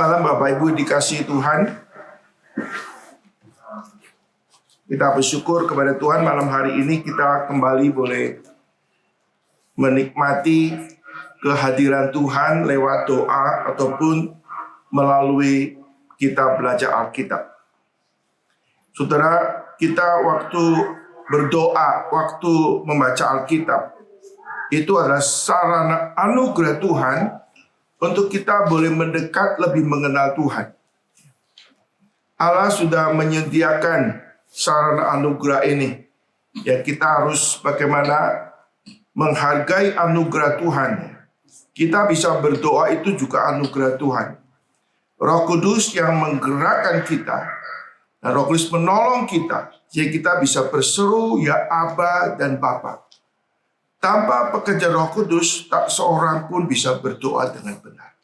malam Bapak Ibu dikasihi Tuhan. Kita bersyukur kepada Tuhan malam hari ini kita kembali boleh menikmati kehadiran Tuhan lewat doa ataupun melalui kita belajar Alkitab. Saudara, kita waktu berdoa, waktu membaca Alkitab, itu adalah sarana anugerah Tuhan untuk kita boleh mendekat lebih mengenal Tuhan. Allah sudah menyediakan sarana anugerah ini. Ya, kita harus bagaimana menghargai anugerah Tuhan. Kita bisa berdoa itu juga anugerah Tuhan. Roh Kudus yang menggerakkan kita. Dan Roh Kudus menolong kita. Sehingga kita bisa berseru, ya Aba dan Bapa. Tanpa pekerjaan Roh Kudus, tak seorang pun bisa berdoa dengan benar.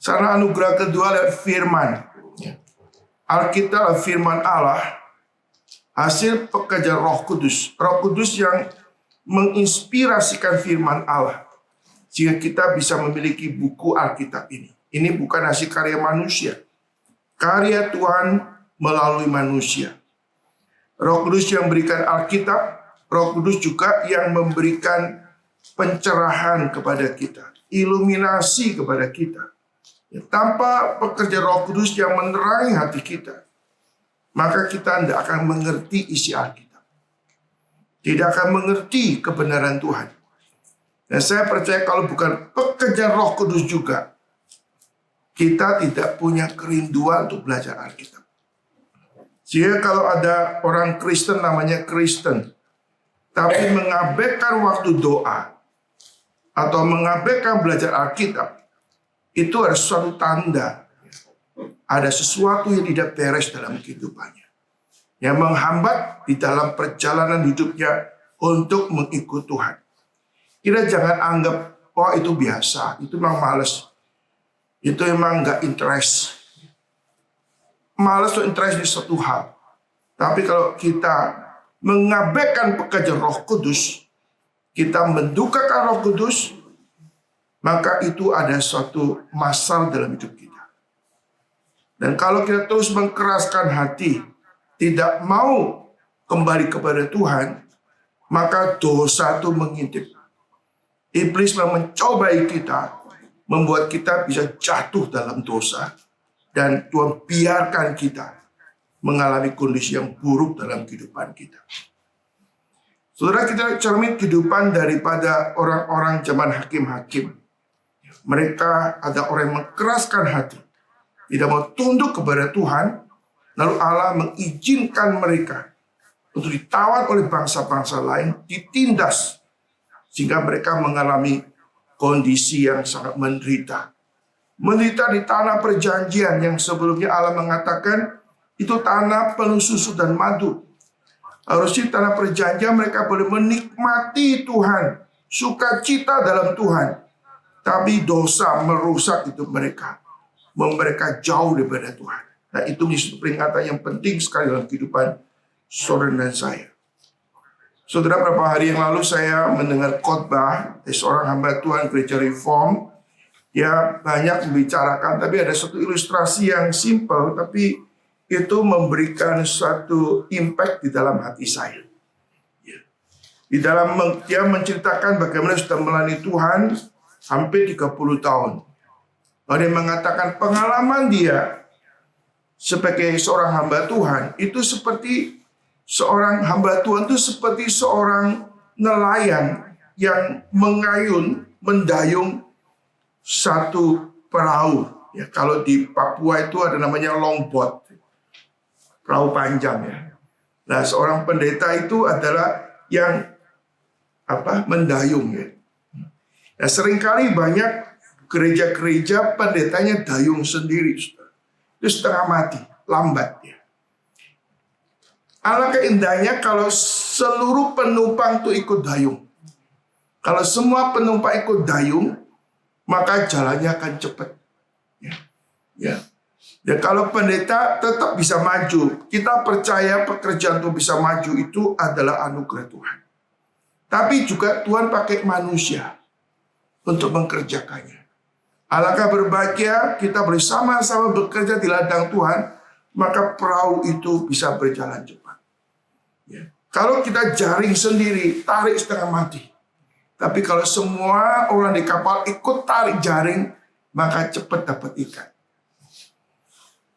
Sarana anugerah kedua adalah firman. Alkitab firman Allah, hasil pekerjaan Roh Kudus. Roh Kudus yang menginspirasikan firman Allah. Sehingga kita bisa memiliki buku Alkitab ini. Ini bukan hasil karya manusia. Karya Tuhan melalui manusia. Roh Kudus yang memberikan Alkitab, Roh Kudus juga yang memberikan pencerahan kepada kita, iluminasi kepada kita. Ya, tanpa pekerjaan Roh Kudus yang menerangi hati kita, maka kita tidak akan mengerti isi Alkitab. Tidak akan mengerti kebenaran Tuhan. Dan saya percaya kalau bukan pekerjaan Roh Kudus juga, kita tidak punya kerinduan untuk belajar Alkitab. Sehingga kalau ada orang Kristen namanya Kristen, tapi mengabaikan waktu doa atau mengabaikan belajar Alkitab, itu adalah suatu tanda ada sesuatu yang tidak beres dalam kehidupannya, yang menghambat di dalam perjalanan hidupnya untuk mengikut Tuhan. Kita jangan anggap, oh itu biasa, itu memang males, itu memang nggak interest. Males atau interest di satu hal. Tapi kalau kita mengabaikan pekerjaan Roh Kudus, kita mendukakan Roh Kudus, maka itu ada suatu masalah dalam hidup kita. Dan kalau kita terus mengkeraskan hati, tidak mau kembali kepada Tuhan, maka dosa itu mengintip. Iblis mencobai kita, membuat kita bisa jatuh dalam dosa, dan Tuhan biarkan kita mengalami kondisi yang buruk dalam kehidupan kita. Saudara, kita cermin kehidupan daripada orang-orang zaman hakim-hakim. Mereka ada orang yang mengeraskan hati, tidak mau tunduk kepada Tuhan, lalu Allah mengizinkan mereka untuk ditawan oleh bangsa-bangsa lain, ditindas, sehingga mereka mengalami kondisi yang sangat menderita. Menderita di tanah perjanjian yang sebelumnya Allah mengatakan itu tanah penuh susu dan madu. Harusnya tanah perjanjian mereka boleh menikmati Tuhan, sukacita dalam Tuhan. Tapi dosa merusak hidup mereka, membuat mereka jauh daripada Tuhan. Nah, itu menjadi peringatan yang penting sekali dalam kehidupan saudara dan saya. Saudara, beberapa hari yang lalu saya mendengar khotbah dari seorang hamba Tuhan gereja Reform. Ya, banyak membicarakan, tapi ada satu ilustrasi yang simpel, tapi itu memberikan suatu impact di dalam hati saya. Ya. Di dalam dia menceritakan bagaimana sudah melayani Tuhan hampir 30 tahun. Lalu dia mengatakan pengalaman dia sebagai seorang hamba Tuhan itu seperti seorang hamba Tuhan itu seperti seorang nelayan yang mendayung satu perahu. Ya, kalau di Papua itu ada namanya longboat, perahu panjang ya. Nah, seorang pendeta itu adalah yang mendayung ya. Nah, seringkali banyak gereja-gereja pendetanya dayung sendiri, itu setengah mati, lambat ya. Alangkah indahnya kalau seluruh penumpang itu ikut dayung. Kalau semua penumpang ikut dayung, maka jalannya akan cepat. Ya. Ya, kalau pendeta tetap bisa maju, kita percaya pekerjaan untuk bisa maju itu adalah anugerah Tuhan. Tapi juga Tuhan pakai manusia untuk mengerjakannya. Alangkah berbahagia kita bersama-sama bekerja di ladang Tuhan, maka perahu itu bisa berjalan cepat. Ya. Kalau kita jaring sendiri, tarik setengah mati. Tapi kalau semua orang di kapal ikut tarik jaring, maka cepat dapat ikan.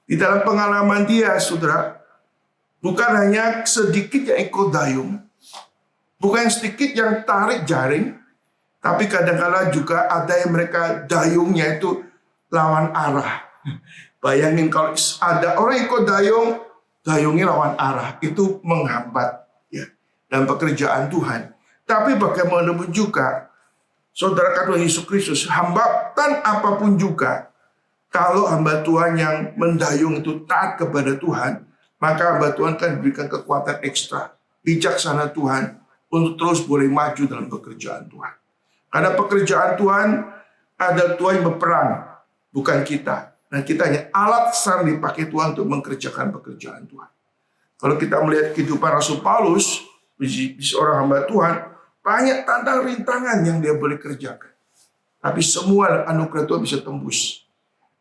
Di dalam pengalaman dia, saudara, bukan hanya sedikit yang ikut dayung, bukan sedikit yang tarik jaring, tapi kadang-kadang juga ada yang mereka dayungnya itu lawan arah. Bayangin kalau ada orang ikut dayung, dayungnya lawan arah, itu menghambat ya dalam pekerjaan Tuhan. Tapi bagaimanapun juga, saudara Tuhan Yesus Kristus, hambatan apapun juga, kalau hamba Tuhan yang mendayung itu taat kepada Tuhan, maka hamba Tuhan akan diberikan kekuatan ekstra, bijaksana Tuhan untuk terus boleh maju dalam pekerjaan Tuhan. Karena pekerjaan Tuhan ada Tuhan yang berperang, bukan kita. Dan kita hanya alat yang dipakai Tuhan untuk mengerjakan pekerjaan Tuhan. Kalau kita melihat kehidupan Rasul Paulus, seorang hamba Tuhan, banyak tantangan rintangan yang dia boleh kerjakan. Tapi semua anugerah Tuhan bisa tembus.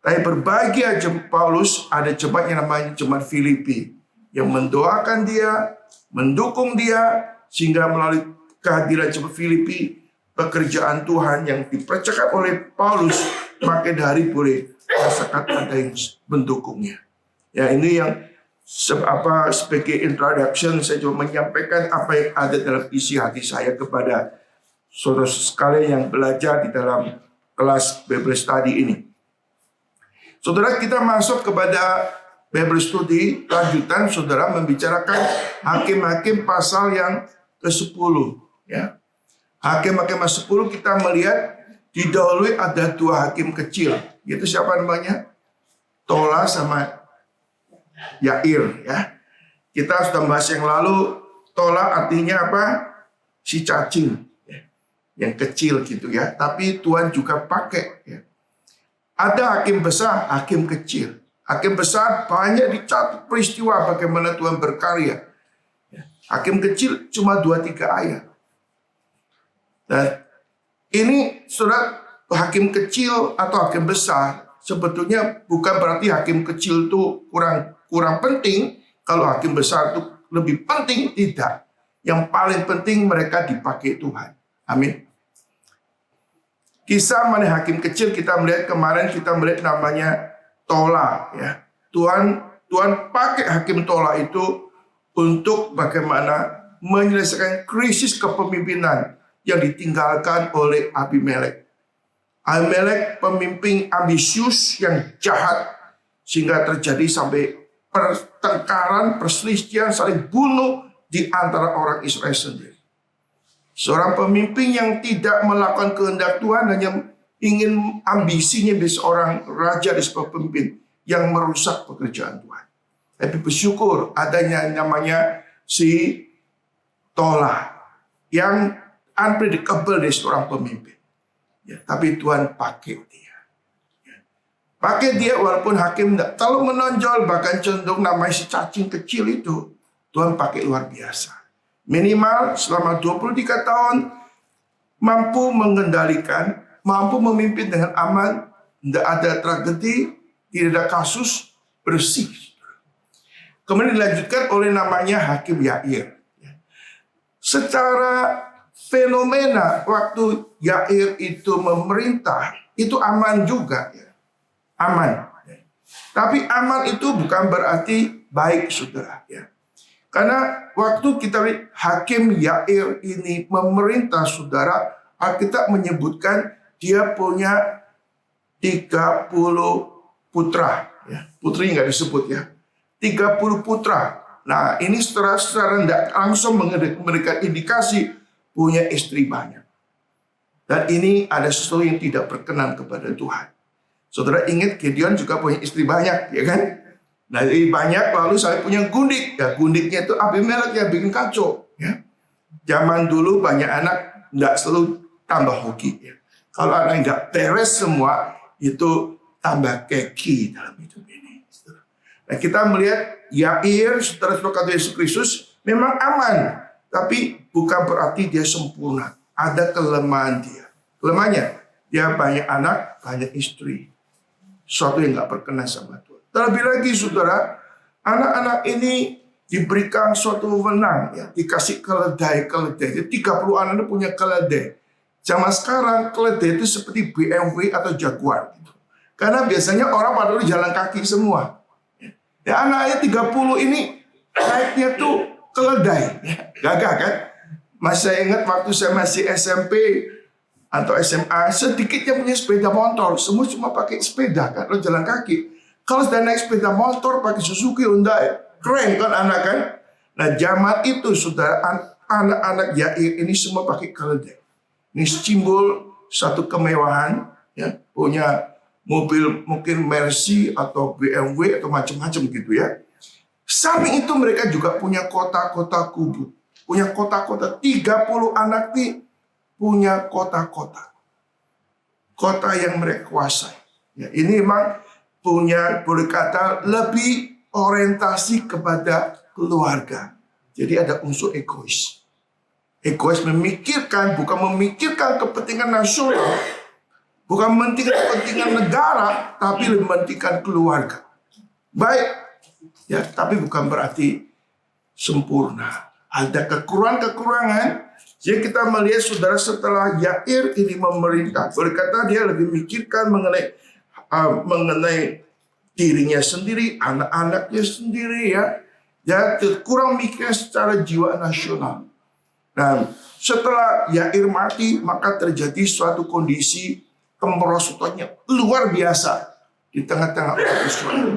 Tapi berbahagia Paulus, ada jemaat yang namanya jemaat Filipi, yang mendoakan dia, mendukung dia, sehingga melalui kehadiran jemaat Filipi, pekerjaan Tuhan yang dipercakap oleh Paulus, makin hari boleh rasakan ada yang mendukungnya. Ya, ini yang sebagai introduction, saya cuma menyampaikan apa yang ada dalam isi hati saya kepada saudara sekalian yang belajar di dalam kelas Bible Study ini. Saudara, kita masuk kepada Bible Study lanjutan, saudara, membicarakan Hakim-Hakim pasal yang ke-10. Ya. Hakim-Hakim pasal 10 kita melihat didahului ada dua hakim kecil. Itu siapa namanya? Tola sama Yair. Ya. Kita sudah bahas yang lalu, Tola artinya apa? Si cacing. Ya. Yang kecil gitu ya. Tapi Tuhan juga pakai. Ya. Ada hakim besar, hakim kecil. Hakim besar banyak dicatat peristiwa bagaimana Tuhan berkarya. Hakim kecil cuma 2-3 ayat. Dan ini saudara, hakim kecil atau hakim besar sebetulnya bukan berarti hakim kecil itu kurang penting. Kalau hakim besar itu lebih penting, tidak. Yang paling penting mereka dipakai Tuhan. Amin. Kisah mana hakim kecil kita melihat kemarin, kita melihat namanya Tola ya. Tuhan pakai hakim Tola itu untuk bagaimana menyelesaikan krisis kepemimpinan yang ditinggalkan oleh Abimelek. Abimelek pemimpin ambisius yang jahat sehingga terjadi sampai pertengkaran, perselisihan, saling bunuh di antara orang Israel sendiri. Seorang pemimpin yang tidak melakukan kehendak Tuhan, hanya ingin ambisinya menjadi seorang raja dan sebuah pemimpin yang merusak pekerjaan Tuhan. Tapi bersyukur adanya namanya si Tola yang unpredictable dari seorang pemimpin. Ya, tapi Tuhan pakai dia. Ya. Pakai dia walaupun hakim tidak terlalu menonjol, bahkan cenderung namanya si cacing kecil itu. Tuhan pakai luar biasa. Minimal selama 23 tahun mampu mengendalikan, mampu memimpin dengan aman, tidak ada tragedi, tidak ada kasus, bersih. Kemudian dilanjutkan oleh namanya Hakim Yair. Secara fenomena waktu Yair itu memerintah, itu aman juga. Ya. Aman. Tapi aman itu bukan berarti baik, saudara. Ya. Karena waktu kita lihat Hakim Yair ini memerintah, saudara, Alkitab menyebutkan dia punya 30 putra. Ya. Putri nggak disebut ya. 30 putra. Nah ini secara tidak langsung memberikan indikasi punya istri banyak. Dan ini ada sesuatu yang tidak berkenan kepada Tuhan. Saudara ingat Gideon juga punya istri banyak, ya kan? Nah, dari banyak lalu saya punya gundik. Ya, gundiknya itu Abimelek yang bikin kacau. Ya. Zaman dulu banyak anak nggak selalu tambah hoki. Ya. Kalau anak nggak beres semua, itu tambah keki dalam hidup ini. Nah, kita melihat Yair, saudara-saudara kata Yesus Kristus, memang aman. Tapi bukan berarti dia sempurna. Ada kelemahan dia. Kelemahannya, Dia banyak anak, banyak istri. Sesuatu yang nggak berkenan sama Tuhan. Terlebih lagi saudara, anak-anak ini diberikan suatu wewenang, ya, dikasih keledai. Jadi 30 anak itu punya keledai. Zaman sekarang keledai itu seperti BMW atau Jaguar. Gitu. Karena biasanya orang pada jalan kaki semua. Ya, anaknya 30 ini naiknya tuh keledai. Ya, gagah kan? Masih saya ingat waktu saya masih SMP atau SMA, sedikit yang punya sepeda motor. Semua cuma pakai sepeda kan, lo jalan kaki. Kalau sudah naik sepeda motor pakai Suzuki, Hyundai, keren kan anak kan? Nah zaman itu saudara, anak-anak Yair ini semua pakai keledai. Ini simbol satu kemewahan, ya, punya mobil mungkin Mercy atau BMW atau macam-macam gitu ya. Samping itu mereka juga punya kota-kota kubur. Punya kota-kota, 30 anak nih punya kota-kota. Kota yang mereka kuasai. Ya, ini memang punya, boleh kata, lebih orientasi kepada keluarga. Jadi ada unsur egois. Egois memikirkan, bukan memikirkan kepentingan nasional, bukan mementingkan kepentingan negara, tapi lebih mementingkan keluarga. Baik, ya, tapi bukan berarti sempurna. Ada kekurangan-kekurangan. Jadi kita melihat saudara setelah Yair ini memerintah, boleh kata dia lebih memikirkan mengenai dirinya sendiri, anak-anaknya sendiri ya. Ya, kurang mikir secara jiwa nasional. Nah, setelah Yair mati, maka terjadi suatu kondisi kemerosotannya luar biasa di tengah-tengah umat Israel.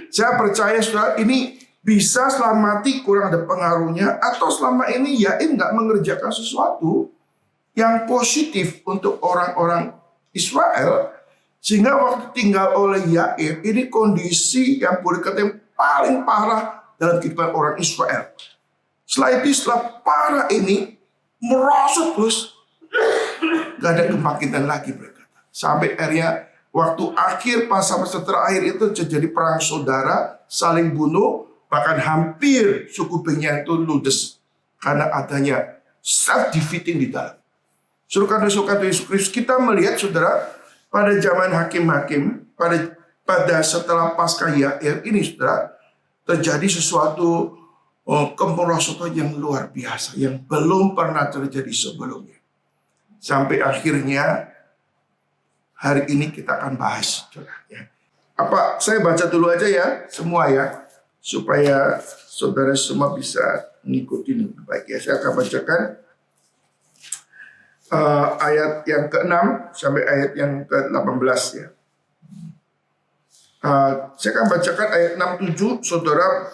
Saya percaya saudara ini bisa selama mati kurang ada pengaruhnya, atau selama ini Yair nggak mengerjakan sesuatu yang positif untuk orang-orang Israel, sehingga waktu tinggal oleh Yair ini kondisi yang boleh kata yang paling parah dalam kehidupan orang Israel. Setelah itu, setelah parah ini merosot terus, nggak ada kebangkitan lagi mereka. Sampai akhirnya waktu akhir masa-masa terakhir itu terjadi perang saudara, saling bunuh. Bahkan hampir suku Benyamin itu ludes karena adanya self-defeating di dalam. Saudara-saudara Yesus Kristus, kita melihat saudara pada zaman hakim-hakim, pada setelah pasca Yair ini saudara, terjadi sesuatu kemerosotan yang luar biasa yang belum pernah terjadi sebelumnya. Sampai akhirnya hari ini kita akan bahas saudara, ya. Apa saya baca dulu aja ya semua ya, supaya saudara semua bisa mengikuti dengan baik ya. Saya akan bacakan ayat yang ke-6 sampai ayat yang ke-18 ya. Saya akan bacakan ayat 6-7, saudara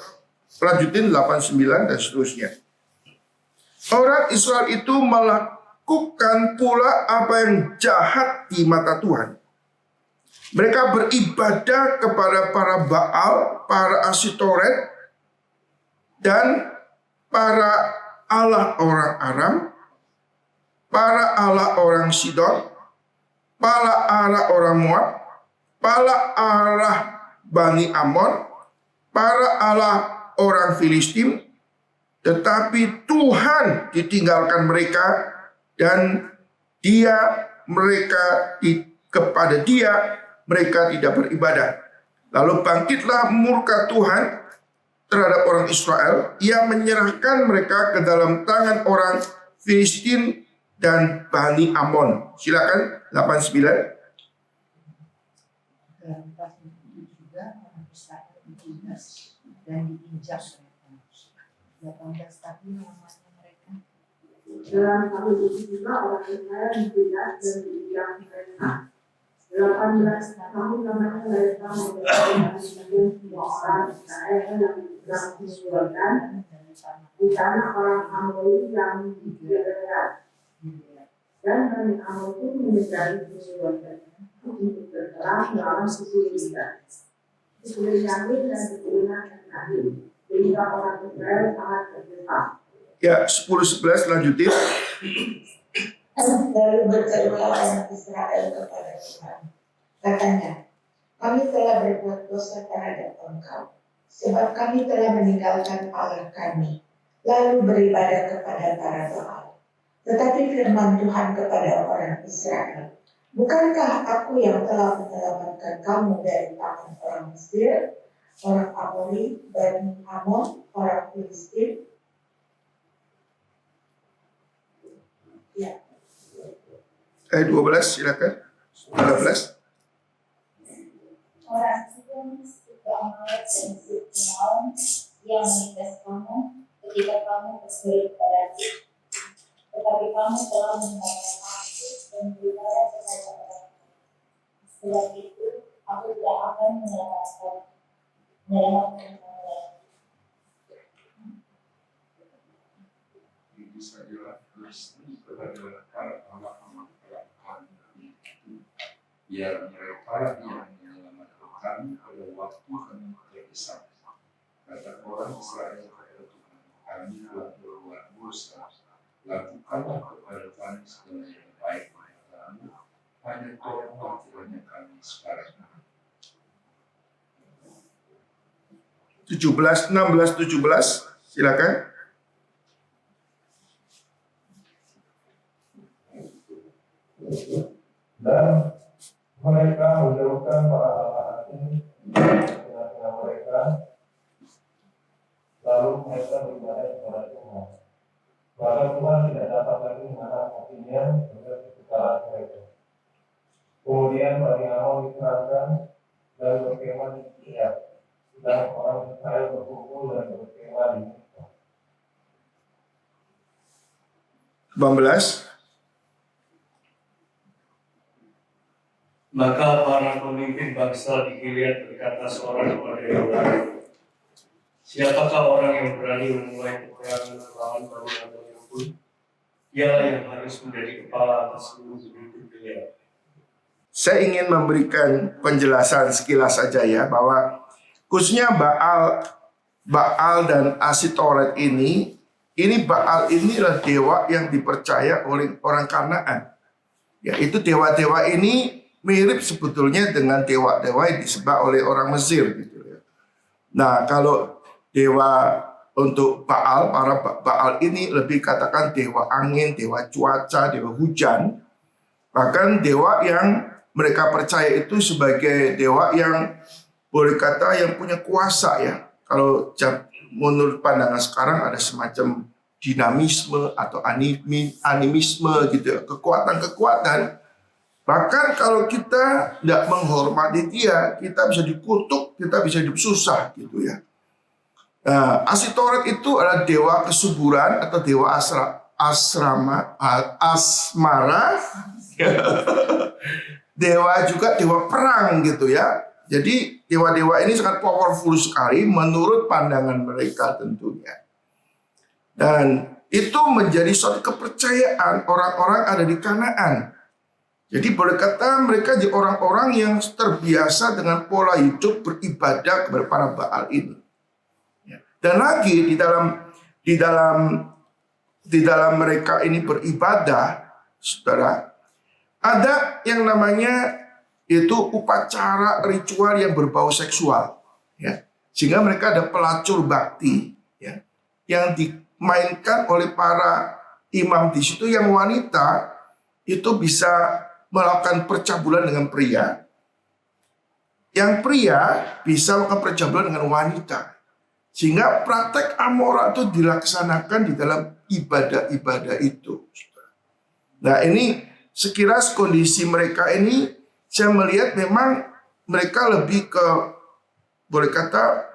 lanjutin 8-9 dan seterusnya. Orang Israel itu melakukan pula apa yang jahat di mata Tuhan. Mereka beribadah kepada para Baal, para Asitoret, dan para Allah orang Aram, para Allah orang Sidon, para Allah orang Moab, para Allah Bani Amon, para Allah orang Filistin. Tetapi Tuhan ditinggalkan mereka, dan kepada Dia mereka tidak beribadah. Lalu bangkitlah murka Tuhan terhadap orang Israel. Ia menyerahkan mereka ke dalam tangan orang Filistin dan Bani Amon. Silakan 89. Dan diinjak mereka. 18 tahun namanya mereka. Dalam tahun itu juga orang Israel diinjak dan diinjak mereka. 18 tahun namanya mereka memperoleh semua orang Israel yang sedang disuruhkan di tanah orang Amori yang diadakan. Dan Bani Amon itu menjadi disuruhkan untuk berperang melawan suku Israel. Suku Yamin dan suku Nahdin, sehingga orang Israel sangat terdesak. Ya, 10-11 lanjutin. Lalu berserulah orang Israel kepada Tuhan. Katanya, kami telah berbuat dosa terhadap Engkau, sebab kami telah meninggalkan Allah kami, lalu beribadah kepada para Baal. Tetapi firman Tuhan kepada orang Israel, Bukankah aku yang telah menyelamatkan kamu dari tangan orang Mesir, orang Amori, Bani Amon, orang Filistin? Ya. Ayat 12 silakan. 13. Orang Sidon, suku Amalek, dan suku Maon yang menindas kamu ketika kamu berseru padaku. Tetapi kamu telah meninggalkan aku dan berbicara kepada orang. Sebab itu, aku tidak akan menyelamatkan kamu lagi. Bisa dilakukan kepada para anak-anak biar mereka yang menyelamatkan kami pada waktu kami terpisah. Kata orang Israel kepada Tuhan, kami telah berbuat dosa. Lakukanlah kepada kami segala yang baik kepadamu. Hanya tolonglah kiranya kami sekarang. 16, 17 silakan. Dan mereka menjauhkan para anak ini dengan mereka, lalu mereka beribadah kepada Tuhan. Maka Tuhan tidak dapat lagi menahan hatinya dengan kesukaran mereka. Kemudian Bani Amon diserahkan dan berkemah di Gilead, sedang orang Israel berkumpul dan berkemah di Mizpa. 18. Maka para pemimpin bangsa di Gilead berkata seorang kepada yang lain, siapakah orang yang berani memulai peperangan melawan bangunan yang pun? Dialah yang harus menjadi kepala atas seluruh penduduk Gilead. Saya ingin memberikan penjelasan sekilas saja ya, bahwa khususnya Baal dan Asitoret ini Baal inilah dewa yang dipercaya oleh orang Kanaan. Ya, itu dewa-dewa ini mirip sebetulnya dengan dewa-dewa yang disembah oleh orang Mesir gitu ya. Nah, kalau dewa untuk Baal, para Baal ini lebih katakan dewa angin, dewa cuaca, dewa hujan. Bahkan dewa yang mereka percaya itu sebagai dewa yang boleh kata yang punya kuasa ya. Kalau menurut pandangan sekarang ada semacam dinamisme atau animisme gitu ya, kekuatan-kekuatan. Bahkan kalau kita tidak menghormati dia, kita bisa dikutuk, kita bisa hidup susah gitu ya. Nah, Asitoret itu adalah dewa kesuburan atau dewa asmara. Dewa juga dewa perang gitu ya. Jadi dewa-dewa ini sangat powerful sekali menurut pandangan mereka tentunya. Dan itu menjadi suatu kepercayaan orang-orang ada di Kanaan. Jadi boleh kata mereka jadi orang-orang yang terbiasa dengan pola hidup beribadah kepada para Baal ini. Dan lagi di dalam mereka ini beribadah, saudara, ada yang namanya itu upacara ritual yang berbau seksual, ya. Sehingga mereka ada pelacur bakti, ya, yang dimainkan oleh para imam di situ yang wanita itu bisa melakukan percabulan dengan pria, yang pria bisa melakukan percabulan dengan wanita, sehingga praktek amora itu dilaksanakan di dalam ibadah-ibadah itu. Nah, ini sekilas kondisi mereka ini saya melihat memang mereka lebih ke boleh kata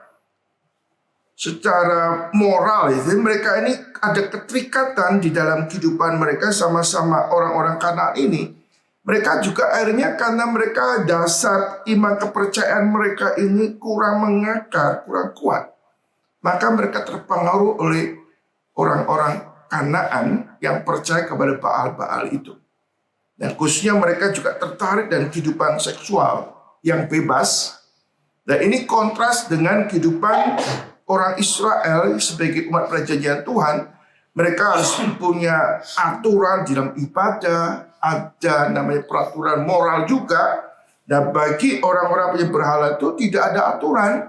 secara moral ya. Jadi mereka ini ada keterikatan di dalam kehidupan mereka sama-sama orang-orang Kanaan ini. Mereka juga akhirnya karena mereka dasar iman kepercayaan mereka ini kurang mengakar, kurang kuat. Maka mereka terpengaruh oleh orang-orang Kanaan yang percaya kepada Baal-Baal itu. Dan khususnya mereka juga tertarik dengan kehidupan seksual yang bebas. Dan ini kontras dengan kehidupan orang Israel sebagai umat perjanjian Tuhan. Mereka harus punya aturan di dalam ibadah, ada namanya peraturan moral juga. Dan bagi orang-orang yang berhala itu tidak ada aturan,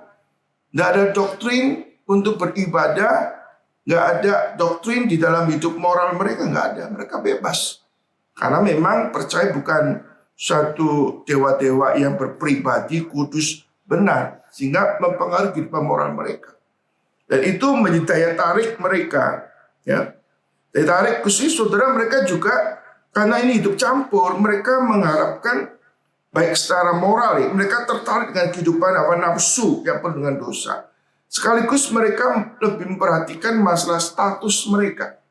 tidak ada doktrin untuk beribadah, nggak ada doktrin di dalam hidup moral mereka, nggak ada. Mereka bebas. Karena memang percaya bukan suatu dewa-dewa yang berpribadi, kudus, benar, sehingga mempengaruhi kehidupan moral mereka. Dan itu menjadi daya tarik mereka, ya. Daya tarik khusus saudara mereka juga karena ini hidup campur, mereka mengharapkan baik secara moral, ya, mereka tertarik dengan kehidupan nafsu yang penuh dengan dosa. Sekaligus mereka lebih memperhatikan masalah status mereka.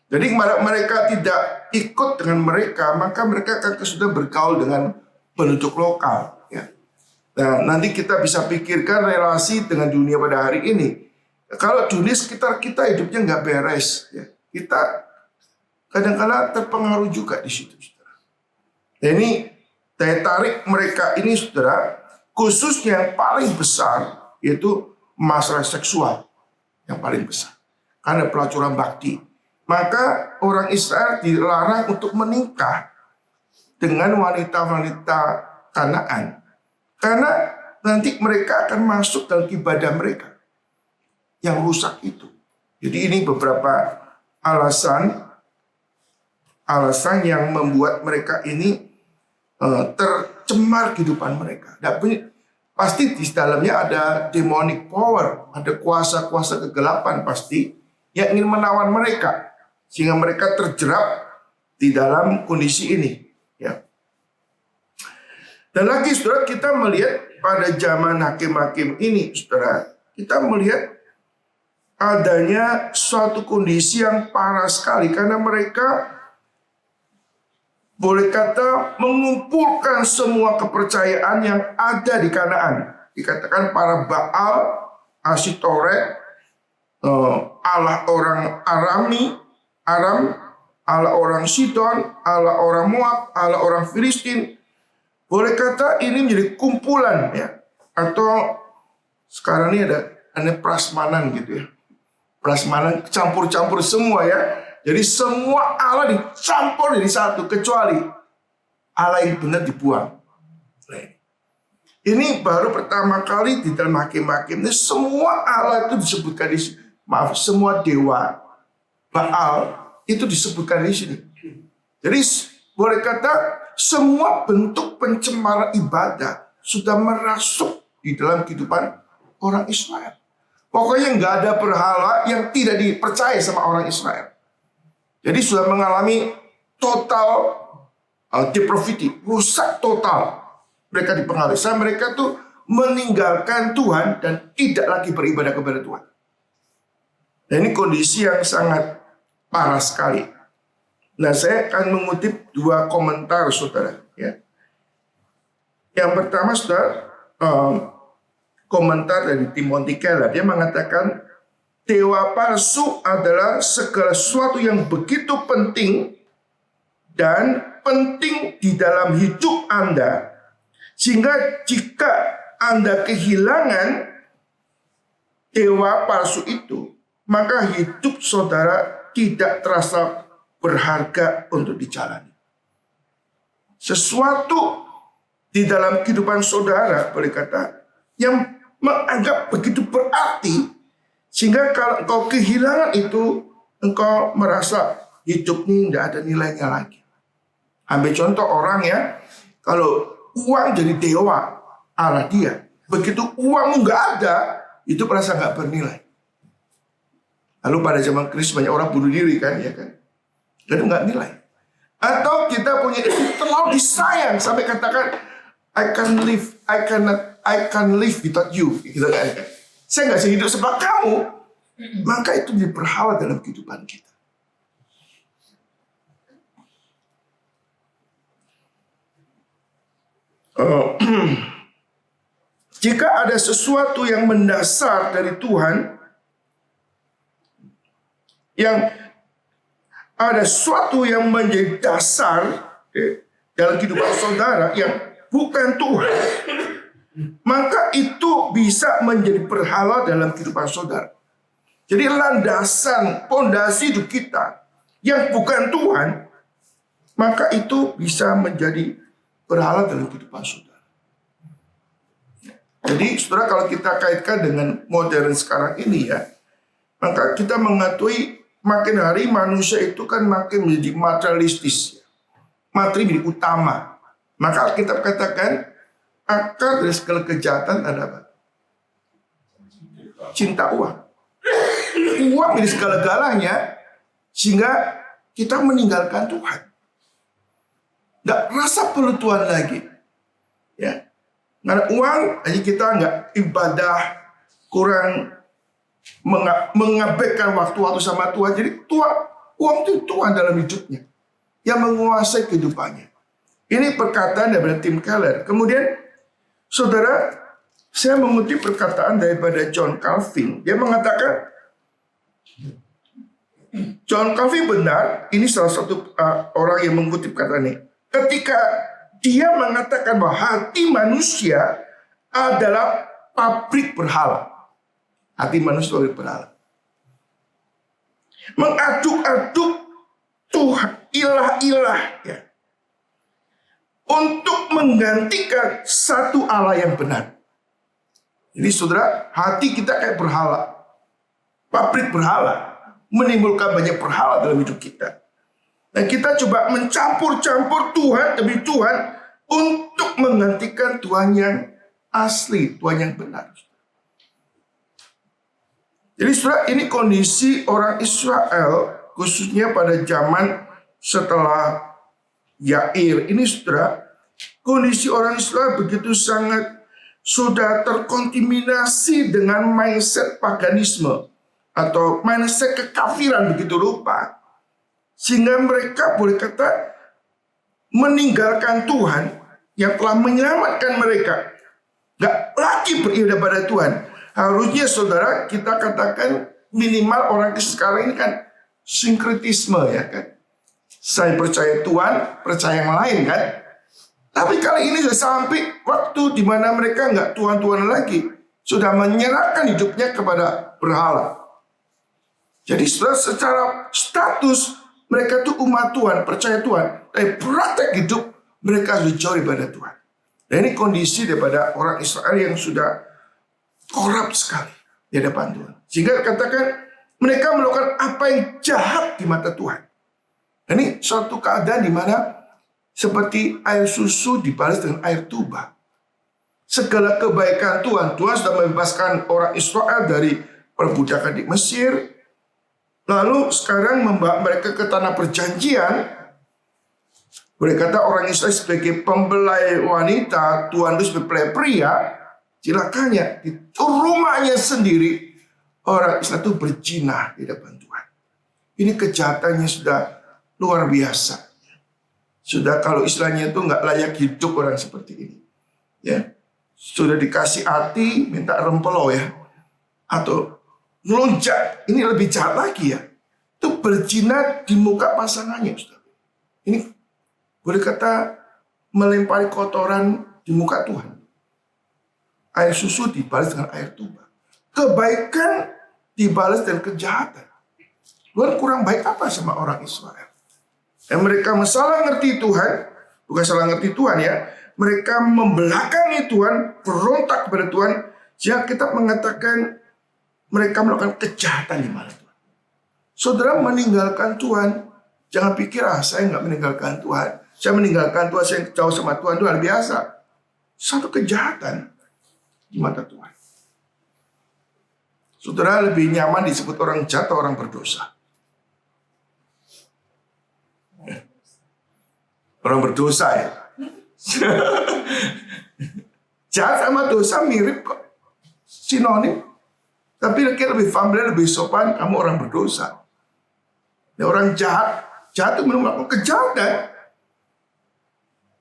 Jadi mereka tidak ikut dengan mereka, maka mereka akan sudah bergaul dengan penduduk lokal. Ya. Nah, nanti kita bisa pikirkan relasi dengan dunia pada hari ini. Kalau dunia sekitar kita hidupnya nggak beres, ya, kita kadang-kadang terpengaruh juga di situ, saudara. Nah, ini daya tarik mereka ini, saudara, khususnya yang paling besar yaitu masalah seksual yang paling besar karena pelacuran bakti. Maka orang Israel dilarang untuk menikah dengan wanita-wanita Kanaan. Karena nanti mereka akan masuk dalam ibadah mereka yang rusak itu. Jadi ini beberapa alasan yang membuat mereka ini tercemar kehidupan mereka. Dan pasti di dalamnya ada demonic power, ada kuasa-kuasa kegelapan pasti yang ingin menawan mereka. Sehingga mereka terjerap di dalam kondisi ini, ya. Dan lagi, saudara, kita melihat pada zaman hakim-hakim ini, saudara, kita melihat adanya suatu kondisi yang parah sekali karena mereka boleh kata mengumpulkan semua kepercayaan yang ada di Kanaan. Dikatakan para Baal, Asitoret, Allah orang Aram, Allah orang Sidon, Allah orang Moab, Allah orang Filistin. Boleh kata ini menjadi kumpulan, ya. Atau sekarang ini ada prasmanan gitu, ya. Prasmanan campur-campur semua, ya. Jadi semua Allah dicampur jadi satu kecuali Allah yang benar dibuang. Ini baru pertama kali di dalam hakim-hakim ini semua Allah itu disebutkan di sini. Maaf, semua dewa Baal itu disebutkan di sini. Jadi boleh kata semua bentuk pencemaran ibadah sudah merasuk di dalam kehidupan orang Israel. Pokoknya nggak ada berhala yang tidak dipercaya sama orang Israel. Jadi sudah mengalami total depravity, rusak total. Mereka dipengaruhi. Mereka tuh meninggalkan Tuhan dan tidak lagi beribadah kepada Tuhan. Dan ini kondisi yang sangat parah sekali. Nah, saya akan mengutip dua komentar, saudara. Ya. Yang pertama, saudara, komentar dari Timothy Keller. Dia mengatakan, dewa palsu adalah segala sesuatu yang begitu penting dan penting di dalam hidup Anda, sehingga jika Anda kehilangan dewa palsu itu, maka hidup saudara tidak terasa berharga untuk dijalani. Sesuatu di dalam kehidupan saudara, boleh kata, yang menganggap begitu berarti, sehingga kalau engkau kehilangan itu, engkau merasa hidup ini tidak ada nilainya lagi. Ambil contoh orang, ya, kalau uang jadi dewa Allah dia, begitu uang nggak ada, itu merasa nggak bernilai. Lalu pada zaman Kristus banyak orang bunuh diri kan, ya kan? Dan nggak nilai. Atau kita punya istri terlalu disayang sampai katakan I can live without you, gitu kan? Saya nggak bisa hidup sebab kamu. Maka itu diperhala dalam kehidupan kita. Jika ada sesuatu yang mendasar dari Tuhan, yang ada sesuatu yang menjadi dasar dalam kehidupan saudara yang bukan Tuhan, maka itu bisa menjadi berhala dalam kehidupan saudara. Jadi landasan, pondasi hidup kita yang bukan Tuhan, maka itu bisa menjadi berhala dalam kehidupan saudara. Jadi saudara, kalau kita kaitkan dengan modern sekarang ini, ya, maka kita mengakui makin hari manusia itu kan makin menjadi materialistis. Materi menjadi utama. Maka Alkitab katakan akar dari segala kejahatan ada apa? Cinta uang. Uang ini segala-galanya sehingga kita meninggalkan Tuhan. Nggak rasa perlu Tuhan lagi. Ya. Karena uang, jadi kita nggak ibadah, kurang mengabaikan waktu-waktu sama Tuhan. Jadi uang itu Tuhan dalam hidupnya. Yang menguasai kehidupannya. Ini perkataan daripada Tim Keller. Kemudian, saudara, saya mengutip perkataan daripada John Calvin. Dia mengatakan, John Calvin benar, ini salah satu orang yang mengutip kata ini. Ketika dia mengatakan bahwa hati manusia adalah pabrik berhala. Hati manusia pabrik berhala. Mengaduk-aduk Tuhan, ilah-ilah ya, untuk menggantikan satu Allah yang benar. Jadi saudara, hati kita kayak berhala. Pabrik berhala. Menimbulkan banyak berhala dalam hidup kita. Dan kita coba mencampur-campur Tuhan demi Tuhan untuk menggantikan Tuhan yang asli, Tuhan yang benar. Jadi saudara, ini kondisi orang Israel, khususnya pada zaman setelah Yair. Ini saudara, kondisi orang Israel begitu sangat sudah terkontaminasi dengan mindset paganisme atau mindset kekafiran begitu rupa, sehingga mereka boleh kata meninggalkan Tuhan yang telah menyelamatkan mereka, gak lagi beribadah pada Tuhan. Harusnya saudara kita katakan minimal orang Kristen sekarang ini kan sinkretisme ya kan. Saya percaya Tuhan, percaya yang lain kan. Tapi kali ini sudah sampai waktu di mana mereka nggak Tuhan-Tuhan lagi, sudah menyerahkan hidupnya kepada berhala. Jadi secara status mereka itu umat Tuhan, percaya Tuhan, tapi praktek hidup mereka sudah jauh daripada Tuhan. Dan ini kondisi daripada orang Israel yang sudah korup sekali di hadapan Tuhan. Sehingga katakan mereka melakukan apa yang jahat di mata Tuhan. Ini suatu keadaan di mana seperti air susu dibalas dengan air tuba. Segala kebaikan Tuhan sudah membebaskan orang Israel dari perbudakan di Mesir. Lalu sekarang membawa mereka ke tanah perjanjian. Boleh kata orang Israel sebagai pembelai wanita, Tuhan itu sebagai pembelai pria. Cilakanya di rumahnya sendiri orang Israel itu berzina di depan Tuhan. Ini kejahatannya sudah luar biasa. Sudah kalau istilahnya itu nggak layak hidup orang seperti ini. Ya, sudah dikasih hati minta rempelo ya, atau melonjak. Ini lebih jahat lagi ya. Itu berzina di muka pasangannya. Saudara. Ini boleh kata melempari kotoran di muka Tuhan. Air susu dibalas dengan air tuba. Kebaikan dibalas dengan kejahatan. Tuhan kurang baik apa sama orang Israel? Dan mereka salah ngerti Tuhan. Bukan salah ngerti Tuhan ya. Mereka membelakangi Tuhan. Berontak kepada Tuhan. Sehingga kita mengatakan mereka melakukan kejahatan di mana Tuhan. Saudara meninggalkan Tuhan. Jangan pikir saya nggak meninggalkan Tuhan. Saya meninggalkan Tuhan, saya jauh sama Tuhan. Itu hal biasa. Satu kejahatan di mata Tuhan. Saudara lebih nyaman disebut orang jahat atau orang berdosa? Orang berdosa ya. Jahat sama dosa mirip kok. Sinonim. Tapi lebih familiar, lebih sopan, kamu orang berdosa. Ya, orang jahat itu melakukan kejahatan.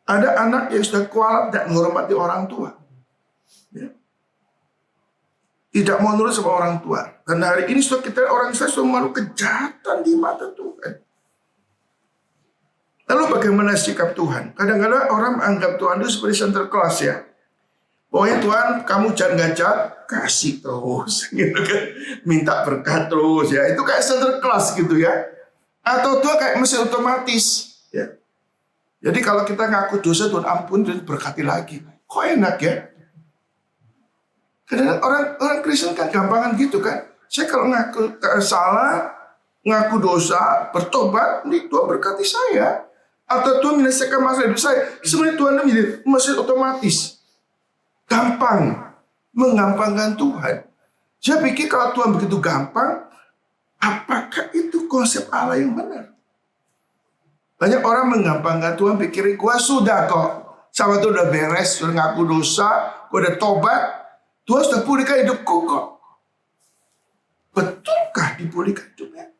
Ada anak yang sudah kualat dan menghormati orang tua. Ya. Tidak mau nurut sama orang tua. Dan hari ini sudah kita orang Israel sudah melakukan kejahatan di mata Tuhan. Lalu bagaimana sikap Tuhan? Kadang-kadang orang menganggap Tuhan itu seperti center class ya. Pokoknya Tuhan kamu jangan gajah, kasih terus. Gitu kan. Minta berkat terus ya. Itu kayak center class gitu ya. Atau Tuhan kayak mesin otomatis. Ya. Jadi kalau kita ngaku dosa Tuhan ampun dan berkati lagi. Kok enak ya? Karena orang Kristen kan gampangan gitu kan. Saya kalau ngaku salah, ngaku dosa, bertobat, ini Tuhan berkati saya. atau Tuhan menyelesaikan masalah hidup saya, sebenarnya Tuhan menjadi mesin otomatis. Gampang, menggampangkan Tuhan. Saya pikir kalau Tuhan begitu gampang, apakah itu konsep Allah yang benar? Banyak orang menggampangkan Tuhan, pikirin gua sudah kok, sama Tuhan udah beres, sudah ngaku dosa, gua udah tobat, Tuhan sudah pulihkan hidupku kok. Betulkah dipulihkan hidupnya?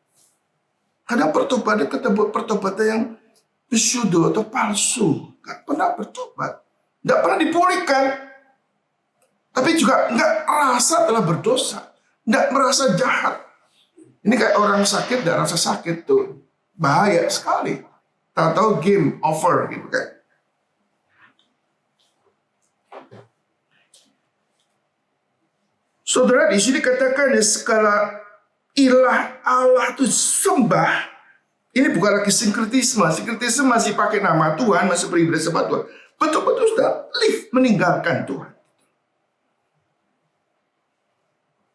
Kadang pertobatan ketemu pertobatan yang pseudo atau palsu, gak pernah bertobat, gak pernah dipulihkan. Tapi juga nggak rasa telah berdosa, nggak merasa jahat. Ini kayak orang sakit nggak rasa sakit tuh, bahaya sekali. Tahu-tahu game over gitu kan. Saudara, di sini katakan ya, skala ilah Allah itu sembah. Ini bukan lagi sinkretisme. Sinkretisme masih pakai nama Tuhan, masih beribadah sama Tuhan. Betul-betul sudah live meninggalkan Tuhan.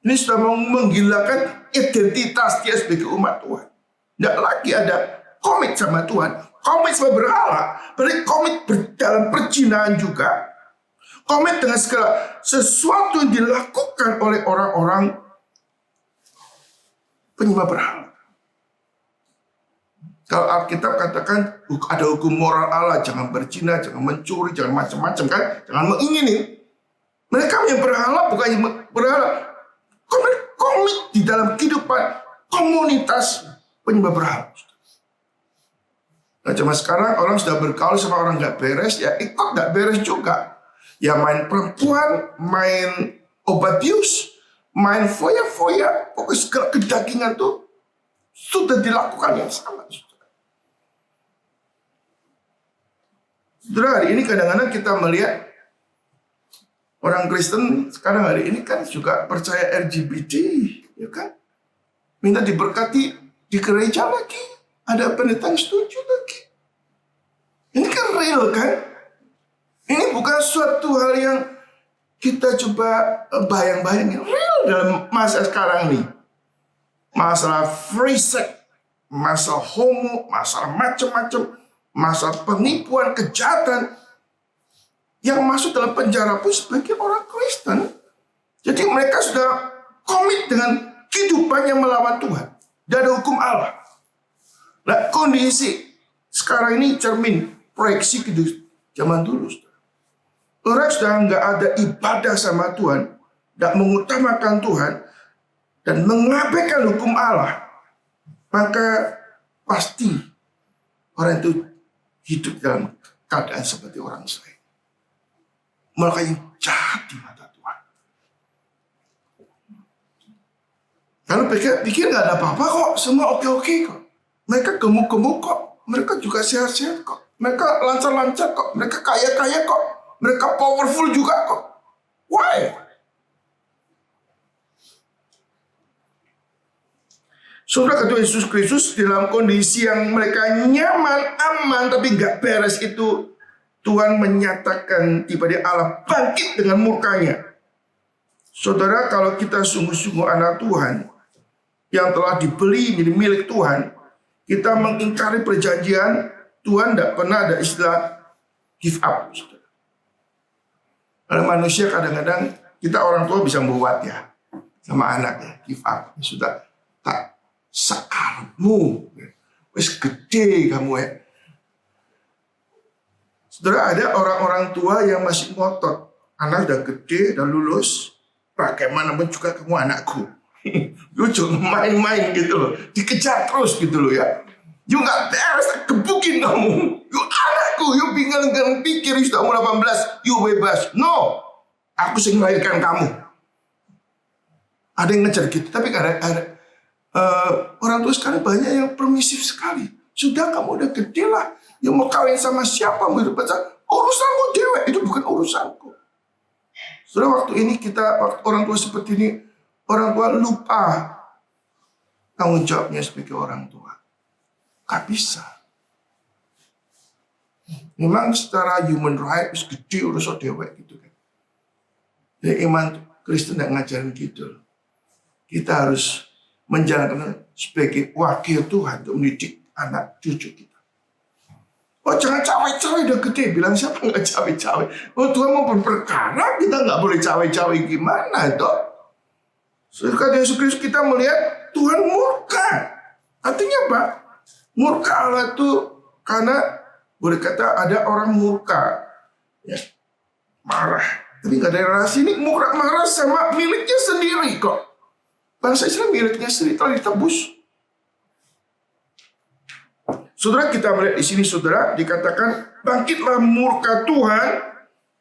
Ini sudah menggilakan identitas dia sebagai umat Tuhan. Tidak lagi ada komit sama Tuhan, komit sama berhala, berarti komit dalam perzinahan juga, komit dengan segala sesuatu yang dilakukan oleh orang-orang penyembah berhala. Kalau Alkitab katakan ada hukum moral Allah, jangan berzina, jangan mencuri, jangan macam-macam kan, jangan mengingini. Mereka yang berhala bukan yang berhala. Komit di dalam kehidupan komunitas penyembah berhala. Nah, cuma sekarang orang sudah bergaul sama orang nggak beres, ya ikut nggak beres juga. Ya main perempuan, main obat bius, main foya-foya, pokoknya segala kedagingan tuh sudah dilakukan yang sama. Saudara, hari ini kadang-kadang kita melihat orang Kristen sekarang hari ini kan juga percaya LGBT, ya kan? Minta diberkati di gereja lagi, ada pendeta yang setuju lagi. Ini kan real kan? Ini bukan suatu hal yang kita coba bayang-bayangin. Real dalam masa sekarang nih. Masalah free sex, masalah homo, masalah macam-macam, masalah penipuan, kejahatan. Yang masuk dalam penjara pun sebagai orang Kristen. Jadi mereka sudah komit dengan kehidupan yang melawan Tuhan. Dan ada hukum Allah. Nah, kondisi sekarang ini cermin proyeksi ke zaman dulu. Orang sudah nggak ada ibadah sama Tuhan, tidak mengutamakan Tuhan, dan mengabaikan hukum Allah. Maka pasti orang itu hidup dalam keadaan seperti orang saya. Mereka yang jahat di mata Tuhan. Kalau pikir nggak ada apa-apa kok, semua oke-oke kok. Mereka gemuk-gemuk kok, mereka juga sehat-sehat kok. Mereka lancar-lancar kok, mereka kaya-kaya kok. Mereka powerful juga kok. Why? Saudara, kata Yesus Kristus dalam kondisi yang mereka nyaman, aman, tapi nggak beres itu, Tuhan menyatakan tiba-tiba Allah bangkit dengan murkanya. Saudara, kalau kita sungguh-sungguh anak Tuhan yang telah dibeli menjadi milik Tuhan, kita mengingkari perjanjian Tuhan, tidak pernah ada istilah give up. Saudara. Kalau manusia kadang-kadang kita orang tua bisa membuat ya sama anaknya give up. Sudah tak sakarmu, wis gede kamu ya. Saudara, ada orang-orang tua yang masih ngotot. Anak udah gede, udah lulus. Bagaimanapun juga kamu anakku. Lucu, main-main gitu loh. Dikejar terus gitu loh ya. You gak beres, gebukin kamu. You anakku, you tinggal pikir sudah umur 18, you bebas. No, aku sih melahirkan kamu. Ada yang ngejar gitu. Tapi ada orang tua sekarang banyak yang permisif sekali. Sudah kamu udah gede lah. Yang mau kawin sama siapa, mau hidup pacar, urusanmu dewek, itu bukan urusanku. Saudara, waktu ini waktu orang tua seperti ini, orang tua lupa tanggung jawabnya sebagai orang tua. Gak bisa. Memang secara human rights gede urusan dewek gitu kan. Jadi iman Kristen tidak ngajarin gitu. Kita harus menjalankan sebagai wakil Tuhan untuk mendidik anak cucu kita. Oh jangan cawe-cawe udah gede. Bilang siapa nggak cawe-cawe? Oh Tuhan mau berperkara, kita nggak boleh cawe-cawe gimana toh? Setelah Yesus Kristus kita melihat Tuhan murka. Artinya apa? Murka Allah itu karena boleh kata ada orang murka, ya, marah. Tapi nggak ada relasi ini marah sama miliknya sendiri kok. Bangsa Israel miliknya sendiri telah ditebus. Saudara kita melihat di sini saudara dikatakan bangkitlah murka Tuhan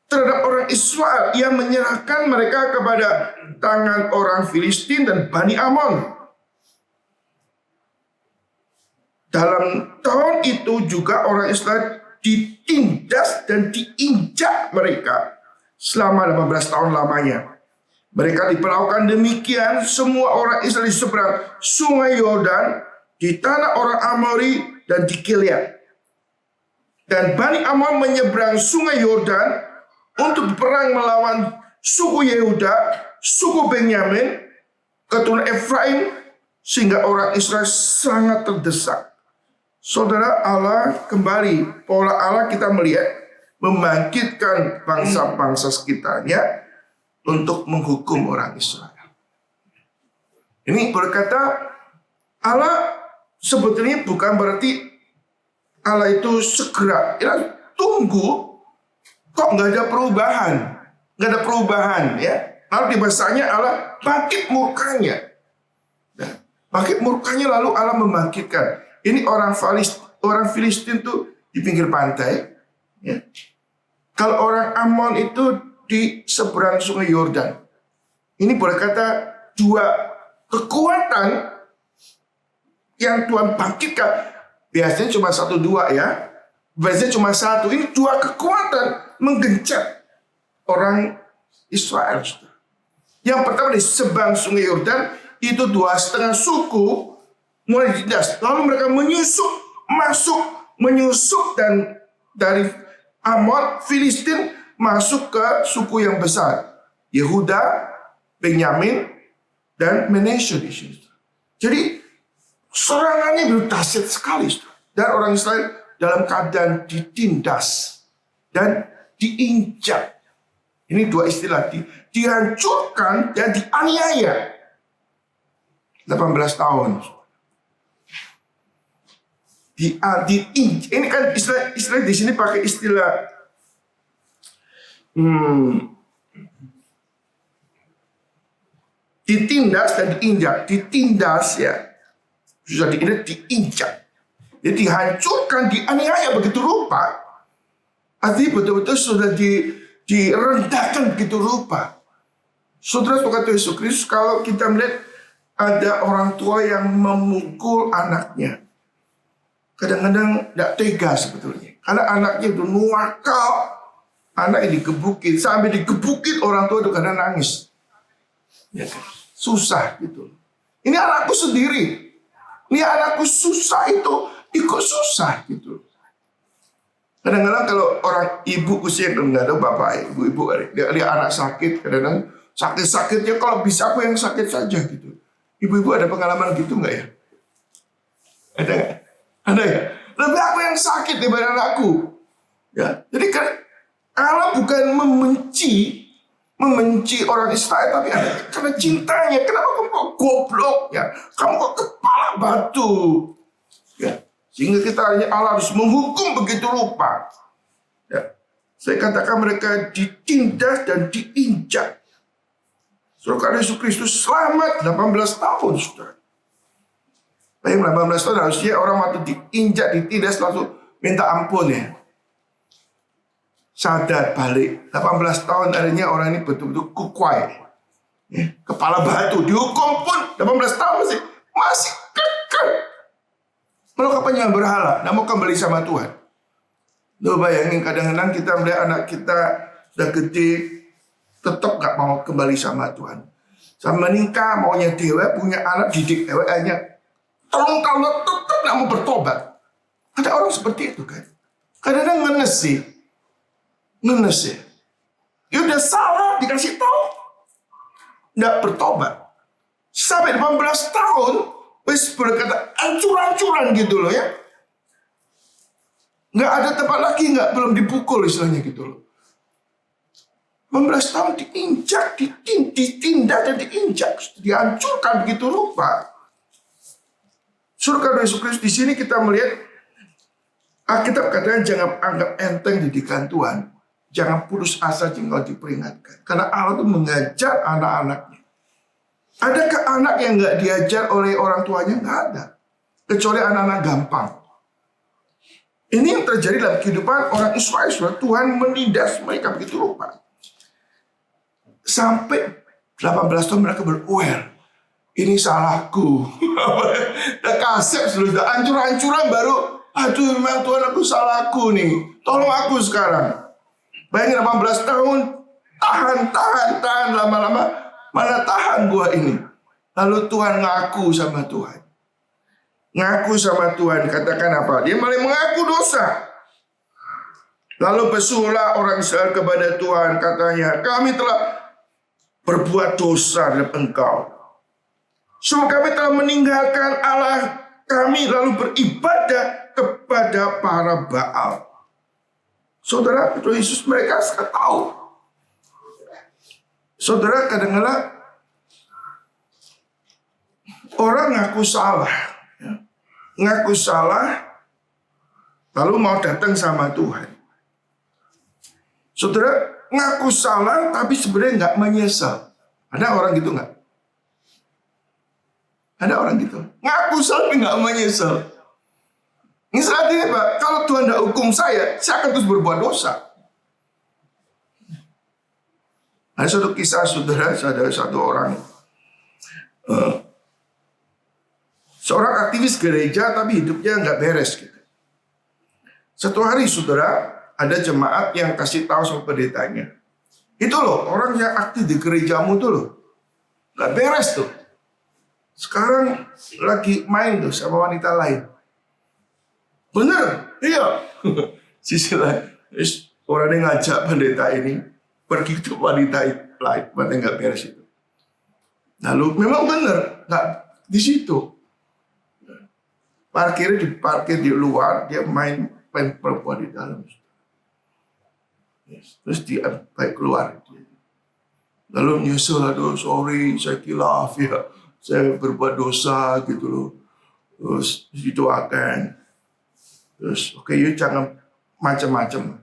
terhadap orang Israel yang menyerahkan mereka kepada tangan orang Filistin dan Bani Amon. Dalam tahun itu juga orang Israel ditindas dan diinjak mereka selama 18 tahun lamanya. Mereka diperlakukan demikian semua orang Israel di seberang sungai Yordan, di tanah orang Amori dan di Gilead. Dan Bani Amon menyeberang sungai Yordan untuk berperang melawan suku Yehuda, suku Benyamin, keturunan Efraim, sehingga orang Israel sangat terdesak. Saudara, Allah kembali, pola Allah kita melihat membangkitkan bangsa-bangsa sekitarnya untuk menghukum orang Israel. Ini berkata Allah sebetulnya bukan berarti Allah itu segera, ya, tunggu, kok nggak ada perubahan, ya. Lalu di masanya Allah bangkit murkanya, nah, bangkit murkanya lalu Allah membangkitkan. Ini orang Filistin tuh di pinggir pantai, ya. Kalau orang Amon itu di seberang sungai Yordan. Ini boleh kata dua kekuatan yang Tuhan bangkitkan. Biasanya cuma 1-2 ya. Biasanya cuma 1. Ini dua kekuatan menggencet orang Israel. Yang pertama di seberang sungai Yordan itu 2,5 suku mulai ditindas. Lalu mereka menyusup dan dari Amon, Filistin masuk ke suku yang besar. Yehuda, Benyamin, dan Manasye di sini. Jadi serangannya begitu dahsyat sekali. Dan orang Israel dalam keadaan ditindas dan diinjak. Ini dua istilah. Dihancurkan dan dianiaya. 18 tahun. Ini kan istilah di sini pakai istilah ditindas dan diinjak. Ditindas ya, susah diinjak. Jadi dihancurkan, dianiaya begitu rupa. Artinya betul-betul sudah direndahkan begitu rupa. Saudara kata Yesus Kristus, kalau kita melihat ada orang tua yang memukul anaknya, kadang-kadang tidak tega sebetulnya. Karena anaknya itu nuakal, anaknya digebukin, sampai digebukin orang tua itu kadang nangis. Ya, susah gitu. Ini anakku sendiri. Ini anakku susah itu, ikut susah gitu. Kadang-kadang kalau orang ibu usia nggak ada bapak, ibu-ibu dia anak sakit, kadang-kadang sakit-sakitnya kalau bisa aku yang sakit saja gitu. Ibu-ibu ada pengalaman gitu nggak ya? Ada nggak? Ada ya? Lebih aku yang sakit daripada anakku. Ya, jadi kan Allah bukan membenci orang Israel, tapi karena cintanya. Kenapa kamu kok goblok? Ya, kamu kok kepala batu? Ya, sehingga Allah harus menghukum begitu rupa. Ya, saya katakan mereka ditindas dan diinjak. Saudara Yesus Kristus selamat 18 tahun, saudara. Bayang 18 tahun harusnya orang waktu diinjak, ditindas langsung minta ampun ya. Sadar balik. 18 tahun akhirnya orang ini betul-betul kukwai. Ya, kepala batu. Dihukum pun 18 tahun masih kekeh. Melakukan penyembah berhala. Tidak mau kembali sama Tuhan. Lo bayangin kadang-kadang kita melihat anak kita sudah gede, tetap gak mau kembali sama Tuhan. Sama nikah maunya dewa, punya anak didik dewanya. Tolong kalau tetap gak mau bertobat. Ada orang seperti itu kan. Kadang-kadang ngenes sih. Ya udah salah dikasih tahu. Nggak bertobat. Sampai 18 tahun wis berkata ancur-ancuran gitu loh ya. Nggak ada tempat lagi, belum dipukul istilahnya gitu loh. 18 tahun diinjak, ditindak dan diinjak, dihancurkan begitu rupa. Surga Yesus Kristus, di sini kita melihat Alkitab katakan jangan anggap enteng didikan Tuhan. Jangan putus asa jika diperingatkan. Karena Allah itu mengajar anak-anaknya. Adakah anak yang nggak diajar oleh orang tuanya? Nggak ada. Kecuali anak-anak gampang. Ini yang terjadi dalam kehidupan orang Israel. Tuhan menindas mereka begitu rupa. Sampai 18 tahun mereka berware. Ini salahku. Udah kasep, sudah hancur-hancuran baru. Aduh, memang Tuhan, aku salahku nih. Tolong aku sekarang. Bayangin 18 tahun. Tahan. Lama-lama. Mana tahan gua ini. Lalu Tuhan ngaku sama Tuhan. Ngaku sama Tuhan. Katakan apa? Dia malah mengaku dosa. Lalu bersuruhlah orang Israel kepada Tuhan. Katanya, kami telah berbuat dosa dalam Engkau. So kami telah meninggalkan Allah kami lalu beribadah kepada para Baal. Saudara, Tuhan Yesus mereka suka tahu. Saudara, kadang-kadang orang ngaku salah. Ngaku salah, lalu mau datang sama Tuhan. Saudara, ngaku salah tapi sebenarnya nggak menyesal. Ada orang gitu nggak? Ada orang gitu. Ngaku salah tapi nggak menyesal. Misalnya Pak, kalau Tuhan tidak hukum saya akan terus berbuat dosa. Ada suatu kisah saudara, ada satu orang, seorang aktivis gereja tapi hidupnya nggak beres gitu. Satu hari saudara, ada jemaat yang kasih tahu sama pendetanya. Itu loh, orang yang aktif di gerejamu tuh loh. Gak beres tuh. Sekarang lagi main tuh sama wanita lain. Bener? Iya. Sisi lain. Orang yang ngajak pendeta ini pergi ke wanita lain. Wanita gak beres itu. Lalu memang bener. Gak di situ. Diparkir di luar. Dia main perempuan di dalam. Terus dia baik keluar. Lalu menyesal, aduh sorry, saya kilaf ya. Saya berbuat dosa gitu loh. Terus didoakan. Terus oke, you jangan macam-macam.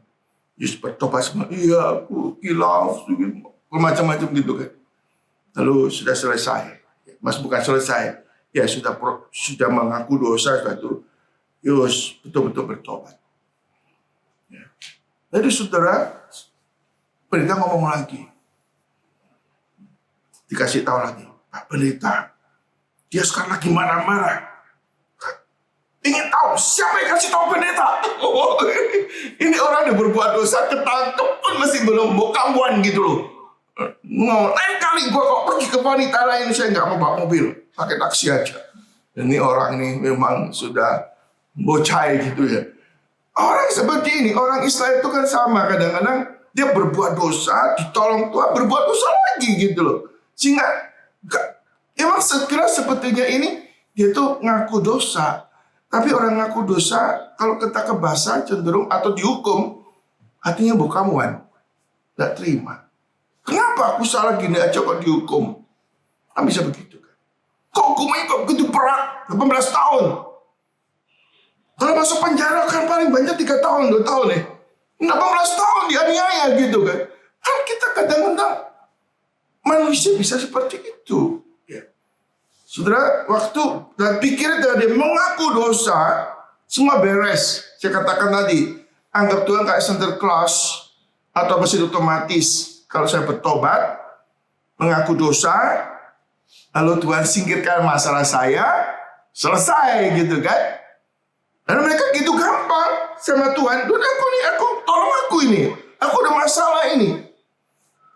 You bertobat semua. Iya, aku kilaf. Macam-macam gitu kan. Lalu sudah selesai. Mas bukan selesai. Ya sudah mengaku dosa. Sudah itu. Yus betul-betul bertobat. Jadi saudara, pendeta ngomong lagi. Dikasih tahu lagi. Pak pendeta, dia sekarang lagi marah-marah. Ingin tahu siapa yang kasih tahu pendeta? Ini orang yang berbuat dosa, ketangkep pun masih belum mau kawan gitu loh. Lain kali gue kok pergi ke wanita lain, saya nggak mau bawa mobil. Pakai taksi aja. Dan ini orang ini memang sudah bocah gitu ya. Orang seperti ini, orang Israel itu kan sama. Kadang-kadang dia berbuat dosa, ditolong Tuhan, berbuat dosa lagi gitu loh. Sehingga, emang sekilas sepertinya ini, dia tuh ngaku dosa. Tapi orang ngaku dosa, kalau kita kebasa cenderung atau dihukum, hatinya bukamuan. Gak terima. Kenapa aku salah gini aja kok dihukum? Kan bisa begitu kan. Kok hukumnya kok begitu berat, 18 tahun. Kalau masuk penjara kan paling banyak 3 tahun, 2 tahun nih. 18 tahun dianiaya gitu kan. Kan kita kadang-kadang manusia bisa seperti itu. Ya. Saudara, waktu dan pikir dia mengaku dosa, semua beres. Saya katakan tadi, anggap Tuhan kayak center class atau mesin otomatis. Kalau saya bertobat, mengaku dosa, lalu Tuhan singkirkan masalah saya, selesai gitu kan. Dan mereka gitu gampang sama Tuhan. Tuhan aku tolong aku ini. Aku ada masalah ini.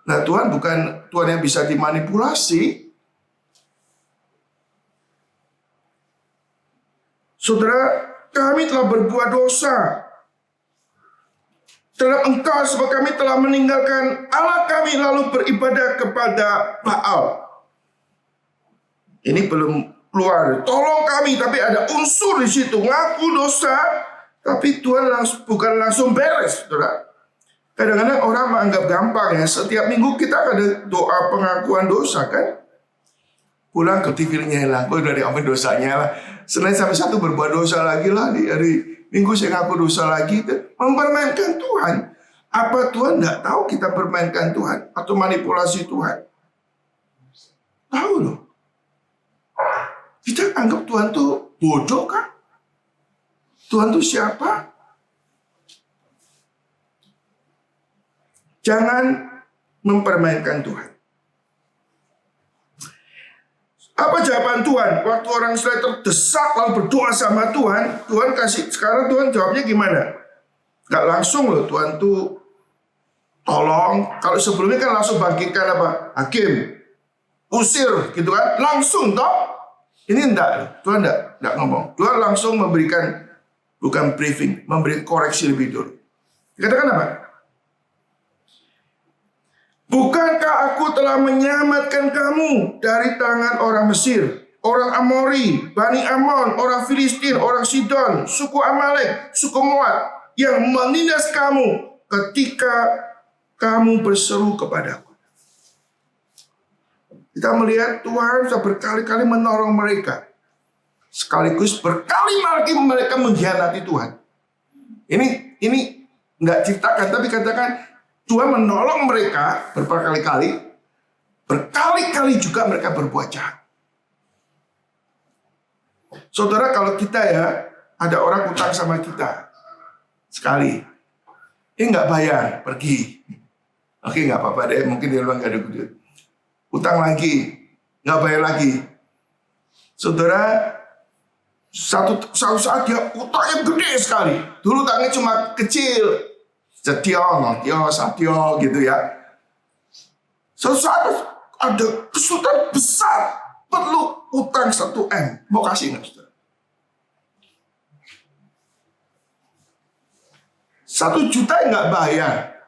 Nah Tuhan bukan Tuhan yang bisa dimanipulasi. Saudara, kami telah berbuat dosa terhadap Engkau sebab kami telah meninggalkan Allah kami lalu beribadah kepada Baal. Ini belum keluar. Tolong kami, tapi ada unsur di situ. Ngaku dosa, Tapi Tuhan bukan langsung beres, saudara. Kadang-kadang orang menganggap gampang ya. Setiap minggu kita ada doa pengakuan dosa kan. Pulang ke TV-nya lah, gue udah diampun dosanya lah. Senin sampai Sabtu berbuat dosa lagi lah. Di hari Minggu saya ngaku dosa lagi. Mempermainkan Tuhan. Apa Tuhan nggak tahu kita permainkan Tuhan? Atau manipulasi Tuhan? Tahu loh. Kita anggap Tuhan tuh bodoh kan? Tuhan tuh siapa? Jangan mempermainkan Tuhan. Apa jawaban Tuhan? Waktu orang Israel terdesak lalu berdoa sama Tuhan, Tuhan kasih, sekarang Tuhan jawabnya gimana? Gak langsung loh, Tuhan tuh tolong. Kalau sebelumnya kan langsung bangkitkan apa? Hakim, usir gitu kan? Langsung toh? Ini enggak, Tuhan enggak ngomong. Tuhan langsung memberikan, bukan briefing, memberi koreksi lebih dulu. Dikatakan apa? Bukankah aku telah menyelamatkan kamu dari tangan orang Mesir, orang Amori, Bani Amon, orang Filistin, orang Sidon, suku Amalek, suku Moab, yang menindas kamu ketika kamu berseru kepadaku. Kita melihat Tuhan sudah berkali-kali menolong mereka. Sekaligus berkali-kali mereka mengkhianati Tuhan. Ini nggak ceritakan, tapi katakan Tuhan menolong mereka berkali-kali. Berkali-kali juga mereka berbuat jahat. Saudara, kalau kita ya, ada orang utang sama kita. Sekali. Ini nggak bayar, pergi. Oke, nggak apa-apa deh, mungkin dia nggak ada duit. Utang lagi, nggak bayar lagi. Saudara, satu saat dia utangnya gede sekali. Dulu utangnya cuma kecil. Setio gitu ya. Suatu saat ada kesulitan besar, perlu utang 1 M. Mau kasih nggak, saudara? 1 juta nggak bayar,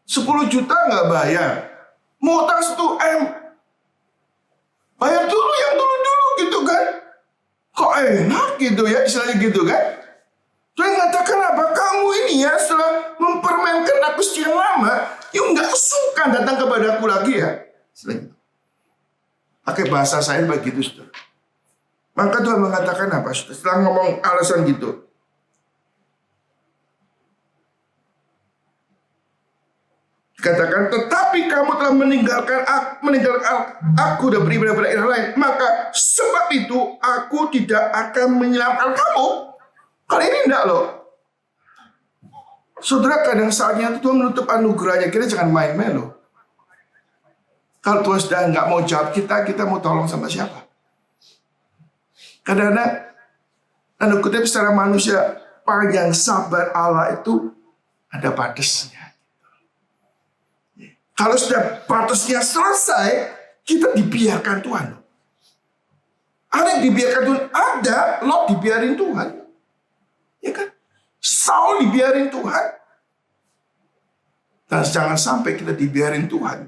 10 juta nggak bayar, mau utang 1 M. Bayar dulu yang dulu gitu kan. Kok enak gitu ya, istilahnya gitu kan. Tuhan mengatakan apa? Kamu ini ya setelah mempermainkan aku sekian lama, you nggak suka datang kepada aku lagi ya. Pakai bahasa saya begitu, saudara. Maka Tuhan mengatakan apa? Setelah ngomong alasan gitu, katakan, tetapi kamu telah meninggalkan aku dan beribadah pada ilah lain, maka sebab itu aku tidak akan menyelamatkan kamu. Kali ini enggak loh. Saudara, kadang saatnya Tuhan menutup anugerahnya. Kita jangan main-main loh. Kalau Tuhan sudah nggak mau jawab kita mau tolong sama siapa? Kadang-kadang, tanda kutip secara manusia, panjang sabar Allah itu ada batasnya. Kalau sudah batasnya selesai, kita dibiarkan Tuhan. Ada yang dibiarkan Tuhan, ada Lot dibiarin Tuhan. Ya kan? Saul dibiarin Tuhan. Dan jangan sampai kita dibiarin Tuhan.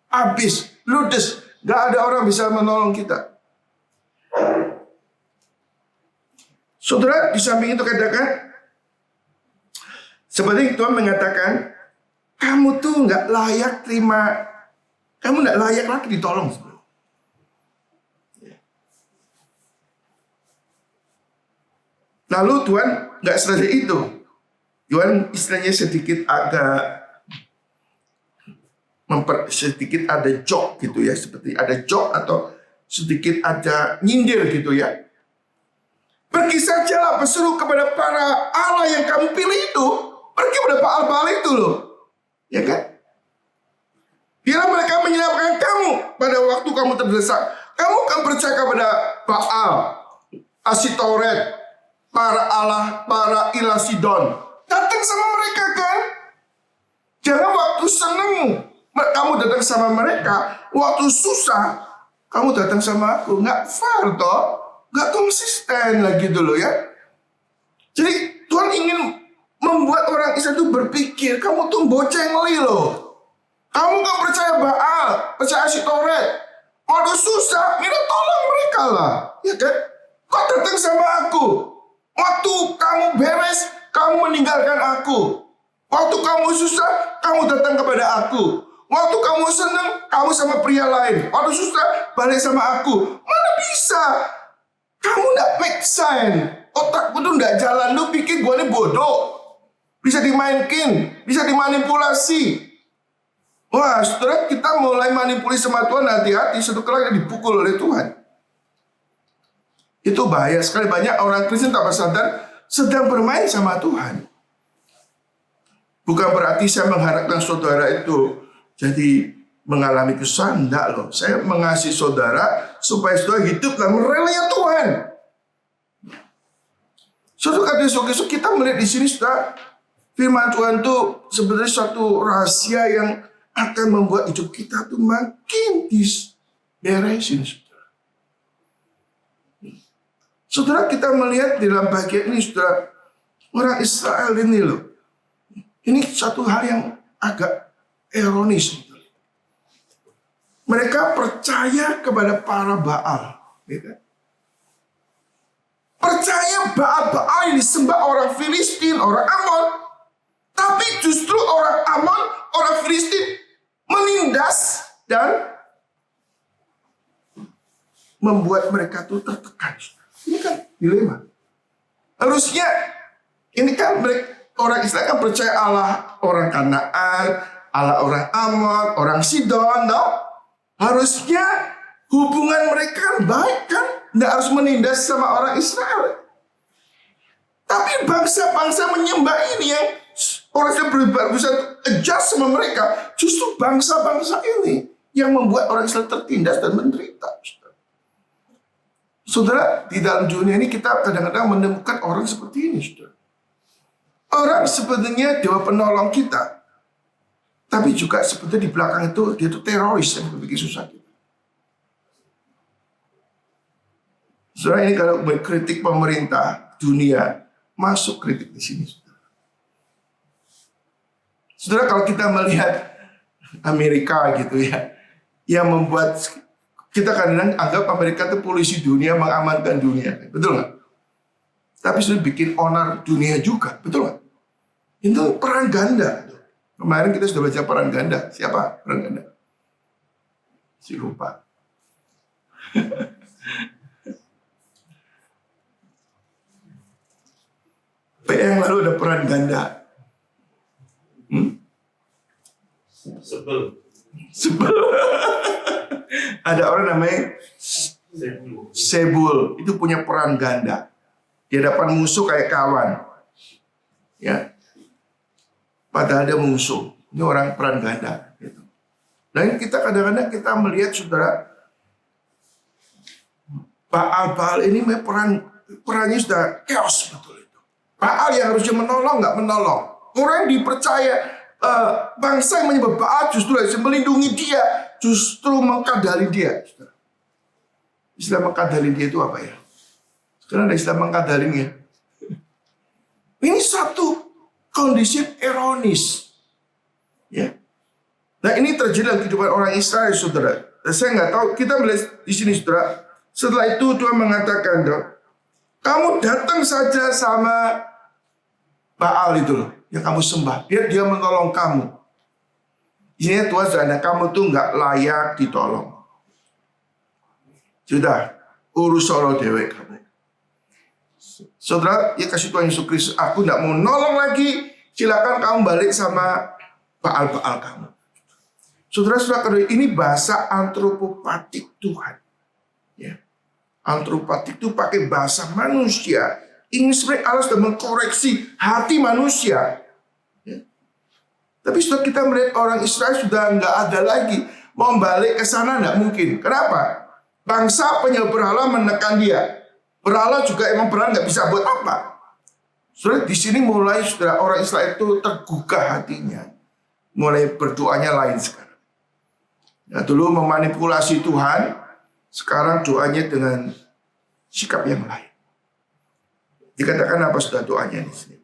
Habis, ludes. Gak ada orang bisa menolong kita. Saudara, di samping itu katakan, seperti Tuhan mengatakan, kamu tuh gak layak terima, kamu gak layak lagi ditolong. Lalu Tuhan nggak selesai itu. Tuhan istilahnya sedikit ada jok gitu ya. Seperti ada jok atau sedikit ada nyindir gitu ya. Pergi sajalah berseru kepada para Allah yang kamu pilih itu. Pergi kepada Baal itu loh. Ya kan? Biarlah mereka menyelamatkan kamu pada waktu kamu terdesak. Kamu akan percaya kepada Baal, Asitoret, para Allah, para ilah Sidon. Datang sama mereka kan. Jangan waktu seneng kamu datang sama mereka, waktu susah kamu datang sama aku. Nggak fair toh, nggak konsisten lagi dulu ya. Jadi Tuhan ingin membuat orang Israel itu berpikir, kamu tuh bocengli loh. Kamu gak percaya Baal, percaya Asitoret. Waktu susah, minta tolong mereka lah, ya kan? Kau datang sama aku. Waktu kamu beres meninggalkan aku. Waktu kamu susah, kamu datang kepada aku. Waktu kamu senang, kamu sama pria lain. Waktu susah, balik sama aku. Mana bisa? Kamu nggak make sense. Otakku tuh nggak jalan. Lu pikir gue ini bodoh. Bisa dimainkan, bisa dimanipulasi. Wah, saudara, kita mulai manipulasi sama Tuhan, hati-hati. Satu kali dipukul oleh Tuhan. Itu bahaya sekali. Banyak orang Kristen tak sadar sedang bermain sama Tuhan. Bukan berarti saya mengharapkan saudara itu jadi mengalami kesusahan. Enggak loh. Saya mengasihi saudara supaya saudara hidup dalam relanya Tuhan. Saudara kata Yesus, kita melihat di sini saudara, firman Tuhan itu sebenarnya suatu rahasia yang akan membuat hidup kita tuh makin diberesin, saudara. Saudara, kita melihat di dalam bagian ini, saudara, orang Israel ini loh. Ini satu hal yang agak ironis. Mereka percaya kepada para Baal. Ya kan? Percaya Baal yang disembah orang Filistin, orang Amon. Tapi justru orang Amon, orang Filistin menindas dan membuat mereka tuh tertekan. Ini kan dilema. Harusnya ini kan orang Israel kan percaya Allah orang Kanaan, Allah orang Amon, orang Sidon, no? Harusnya hubungan mereka baik kan, nggak harus menindas sama orang Israel. Tapi bangsa-bangsa menyembah ini yang orang yang berusaha adjust sama mereka, justru bangsa-bangsa ini yang membuat orang Israel tertindas dan menderita. Saudara, di dalam dunia ini kita kadang-kadang menemukan orang seperti ini, saudara. Orang sebenarnya dewa penolong kita, tapi juga sebetulnya di belakang itu dia itu teroris yang bikin susah kita. Saudara, ini kalau kritik pemerintah dunia masuk kritik di sini, saudara. Saudara, kalau kita melihat Amerika gitu ya, yang membuat kita kadang-kadang anggap Amerika itu polisi dunia, mengamankan dunia, betul nggak? Tapi sudah bikin onar dunia juga, betul nggak? Itu peran ganda. Kemarin kita sudah baca peran ganda. Siapa peran ganda? Si lupa. Yang lalu ada peran ganda. Sebel. Ada orang namanya Sebul. Itu punya peran ganda. Di hadapan musuh kayak kawan. Ya. Padahal dia musuh. Ini orang peran ganda. Gitu. Dan kita kadang-kadang kita melihat saudara, Baal ini perannya sudah chaos betul itu. Baal yang harusnya menolong nggak menolong. Orang yang dipercaya bangsa yang menyembah Baal justru melindungi dia, justru mengkadali dia. Istilah mengkadali dia itu apa ya? Sekarang ada istilah mengkadalinya. Ini satu kondisi ironis. Ya. Nah, ini terjadi dalam kehidupan orang Israel, saudara. Saya nggak tahu, kita melihat di sini, saudara. Setelah itu Tuhan mengatakan, kamu datang saja sama Baal itu loh, yang kamu sembah. Biar dia menolong kamu. Isinya Tuhan sudah, kamu tuh nggak layak ditolong. Sudah, urus solo dewek kamu. Saudara, ya kasih Tuhan Yesus Kristus, aku nggak mau nolong lagi. Silakan kamu balik sama Baal-Baal kamu. Saudara-saudara, ini bahasa antropopatik Tuhan. Ya. Antropopatik itu pakai bahasa manusia. Ini sebenarnya Allah sudah mengkoreksi hati manusia. Ya. Tapi setelah kita melihat orang Israel sudah nggak ada lagi. Mau balik ke sana nggak mungkin. Kenapa? Bangsa penyembah berhala menekan dia. Berhala juga emang berhala nggak bisa buat apa. Saudara, di sini mulai saudara orang Israel itu tergugah hatinya. Mulai berdoanya lain sekarang. Nah, dulu memanipulasi Tuhan, sekarang doanya dengan sikap yang lain. Dikatakan apa sudah doanya di sini?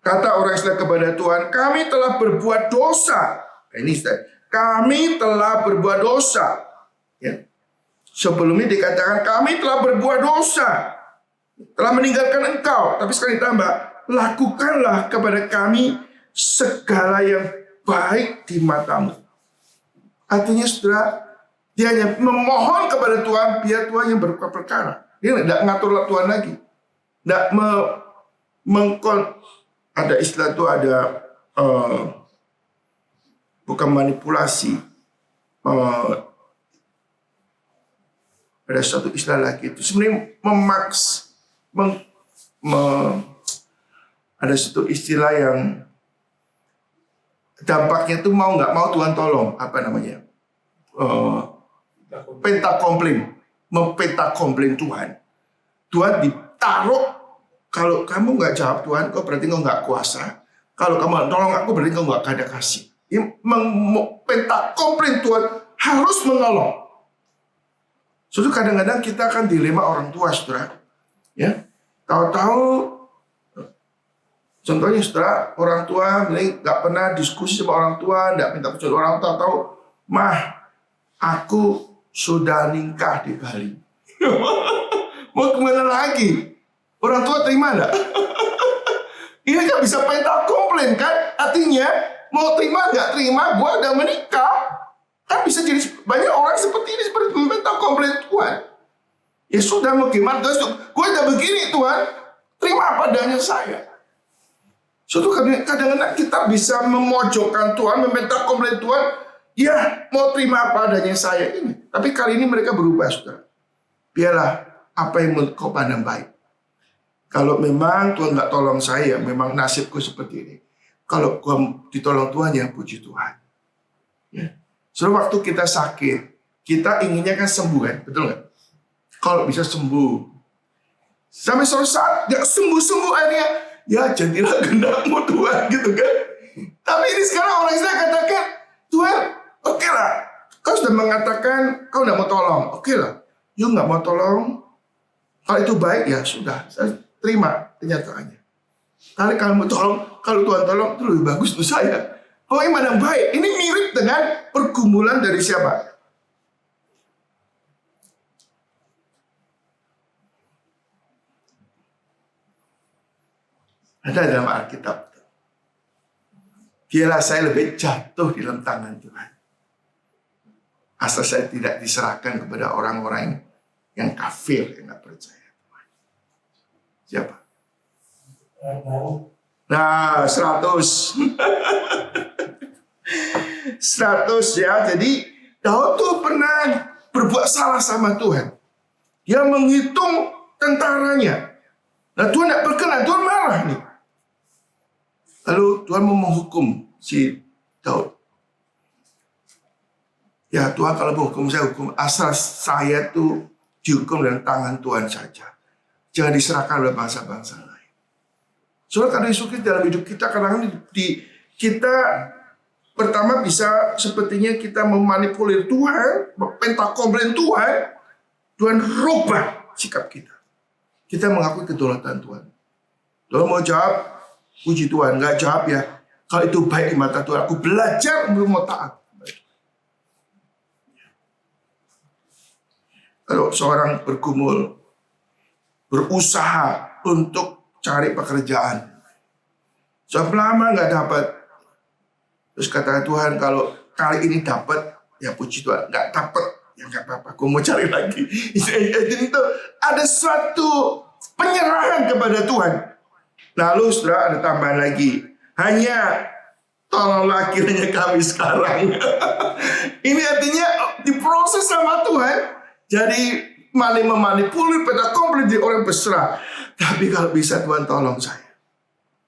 Kata orang Israel kepada Tuhan, kami telah berbuat dosa. Ini kami telah berbuat dosa. Ya. Sebelumnya dikatakan kami telah berbuat dosa. telah meninggalkan engkau. Tapi sekali ditambah, lakukanlah kepada kami segala yang baik di matamu. Artinya saudara, dia hanya memohon kepada Tuhan, biar Tuhan yang berbuat perkara. Dia tidak ngatur Tuhan lagi. Tidak ada istilah itu, ada bukan manipulasi. Ada satu istilah lagi itu sebenarnya ada satu istilah yang dampaknya itu mau nggak mau Tuhan tolong, apa namanya, pentakomplain, mempentakomplain Tuhan. Tuhan ditaruh, kalau kamu nggak jawab Tuhan, kau berarti kau nggak kuasa. Kalau kamu tolong aku, berarti kau nggak ada kasih. Pentakomplain Tuhan harus menolong. Suatu kadang-kadang kita akan dilema orang tua, saudara. Ya, tahu-tahu, contohnya saudara, orang tua nggak pernah diskusi sama orang tua, nggak minta petunjuk orang tua, tahu, mah, aku sudah nikah di Bali. Mau kemana lagi? Orang tua terima nggak? Ini kan bisa pentakomplain kan? Artinya mau terima nggak terima, gua udah menikah. Kan bisa jadi banyak orang seperti ini, seperti pentakomplain Tuhan. Ya sudah, mau gimana? Gue udah begini Tuhan, terima apa adanya saya. Suatu kadang-kadang kita bisa memojokkan Tuhan, mempentakomplain Tuhan. Ya, mau terima apa adanya saya ini. Tapi kali ini mereka berubah, saudara. Biarlah apa yang kau pandang baik. Kalau memang Tuhan nggak tolong saya, memang nasibku seperti ini. Kalau gua ditolong Tuhan, ya puji Tuhan. Ya. Soalnya waktu kita sakit, kita inginnya kan sembuh kan, betul nggak? Kalau bisa sembuh. Sampai suatu saat nggak sembuh-sembuh akhirnya, ya jadilah kehendakmu Tuhan, gitu kan. Tapi ini sekarang orang Israel katakan, Tuhan, oke lah, kau sudah mengatakan kau nggak mau tolong, oke lah, you nggak mau tolong, kalau itu baik ya sudah, saya terima kenyataannya. Kalau kamu tolong, kalau Tuhan tolong itu lebih bagus untuk saya. Pokoknya mana baik. Ini mirip dengan pergumulan dari siapa? Ada dalam Alkitab. Biarlah saya lebih jatuh di dalam tangan Tuhan. Asal saya tidak diserahkan kepada orang-orang yang kafir, yang tidak percaya Tuhan. Siapa? Nah, 100. 100 ya. Jadi Daud tuh pernah berbuat salah sama Tuhan. Dia menghitung tentaranya. Nah, Tuhan tidak berkenan, Tuhan marah nih. Lalu Tuhan mau menghukum si Daud. Ya Tuhan, kalau menghukum saya, hukum asal saya tuh dihukum dengan tangan Tuhan saja. Jangan diserahkan oleh bangsa-bangsa lain. Soalnya kadang dalam hidup kita, kadang-kadang kita pertama bisa sepertinya kita memanipulir Tuhan, pentakomplain Tuhan. Tuhan rubah sikap kita. Kita mengakui kedaulatan Tuhan. Tuhan mau jawab, puji Tuhan. Nggak jawab ya, kalau itu baik di mata Tuhan, aku belajar belum mau taat. Kalau seorang bergumul, berusaha untuk cari pekerjaan, sudah lama nggak dapat, terus kata Tuhan, kalau kali ini dapat, ya puji Tuhan. Nggak dapat, ya nggak apa-apa, aku mau cari lagi. Itu ada suatu penyerahan kepada Tuhan. Lalu saudara ada tambahan lagi, hanya tolonglah kiranya kami sekarang. Ini artinya diproses sama Tuhan. Jadi memanipulir, pentakomplain di orang berserah. Tapi kalau bisa Tuhan tolong saya.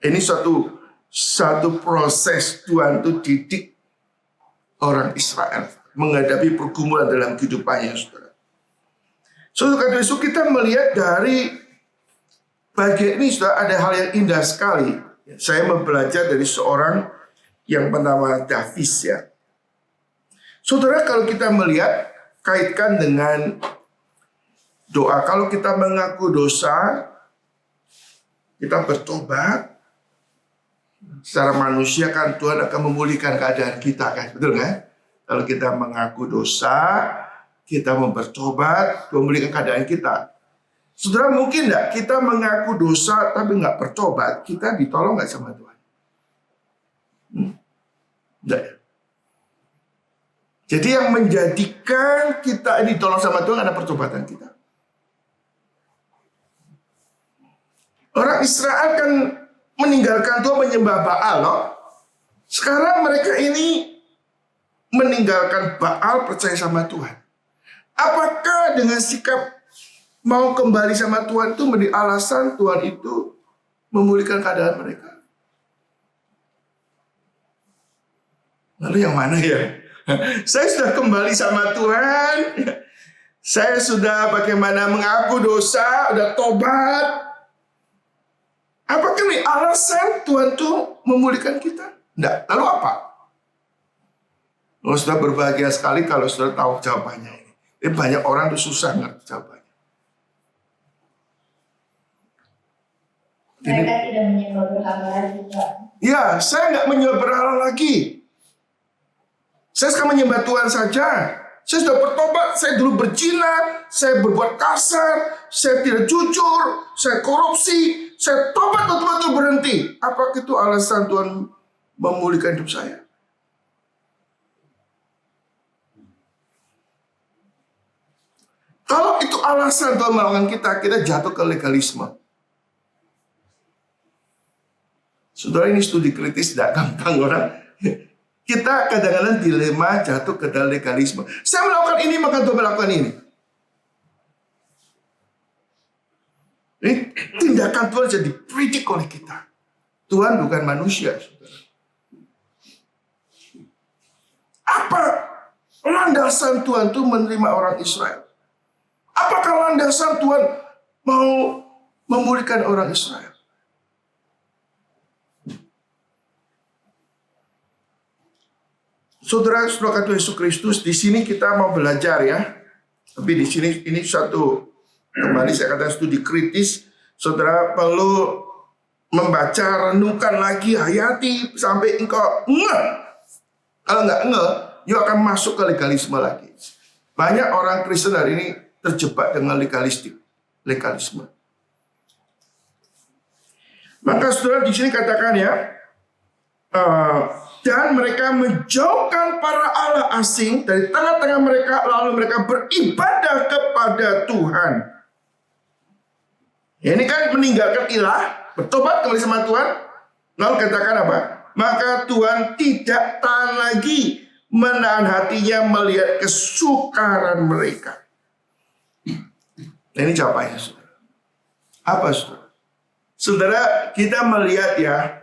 Ini satu proses Tuhan itu didik orang Israel menghadapi pergumulan dalam kehidupannya, saudara. Saudara, so, kita melihat dari bagian ini, saudara, ada hal yang indah sekali. Saya belajar dari seorang yang bernama Davis ya. Saudara, kalau kita melihat, kaitkan dengan doa. Kalau kita mengaku dosa, kita bertobat, secara manusia kan Tuhan akan memulihkan keadaan kita kan, betul kan? Kalau kita mengaku dosa, kita bertobat, Tuhan memulihkan keadaan kita. Saudara, mungkin nggak kita mengaku dosa tapi nggak bertobat, kita ditolong nggak sama Tuhan? Nggak ya? Jadi yang menjadikan kita ini ditolong sama Tuhan ada pertobatan kita. Orang Israel kan meninggalkan Tuhan, menyembah Baal loh. Sekarang mereka ini meninggalkan Baal, percaya sama Tuhan. Apakah dengan sikap mau kembali sama Tuhan itu menjadi alasan Tuhan itu memulihkan keadaan mereka? Lalu yang mana ya? Saya sudah kembali sama Tuhan. Saya sudah bagaimana mengaku dosa, sudah tobat. Apakah ini alasan Tuhan tuh memulihkan kita? Enggak. Lalu apa? Sudah berbahagia sekali kalau sudah tahu jawabannya ini. Banyak orang tuh susah ngerti jawabannya. Mereka tidak menyembah berhala lagi, Pak. Ya, saya nggak menyembah berhala lagi. Saya sekarang menyembah Tuhan saja. Saya sudah bertobat, saya dulu berzina, saya berbuat kasar, saya tidak jujur, saya korupsi, saya tobat betul-betul berhenti. Apakah itu alasan Tuhan memulihkan hidup saya? Kalau itu alasan Tuhan melakukan kita jatuh ke legalisme. Saudara, ini studi kritis tidak gampang orang. Kita kadang-kadang dilema jatuh ke dalam legalisme. Saya melakukan ini, maka Tuhan melakukan ini. Ini tindakan Tuhan jadi dipredik oleh kita. Tuhan bukan manusia, saudara. Apa landasan Tuhan itu menerima orang Israel? Apakah landasan Tuhan mau memulihkan orang Israel? Saudara-saudara Tuhan Yesus Kristus, di sini kita mau belajar ya. Tapi di sini ini satu, kembali saya katakan studi kritis. Saudara perlu membaca, renungkan lagi, hayati sampai engkau ngeh. Kalau nggak ngeh, you akan masuk ke legalisme lagi. Banyak orang Kristen hari ini terjebak dengan legalisme. Maka saudara di sini katakan ya, dan mereka menjauhkan para allah asing dari tengah-tengah mereka, lalu mereka beribadah kepada Tuhan. Ya, ini kan meninggalkan ilah, bertobat kembali sama Tuhan. Lalu katakan apa? Maka Tuhan tidak tahan lagi menahan hatinya melihat kesukaran mereka. Nah, ini jawabannya, saudara. Apa, saudara? Saudara, kita melihat ya,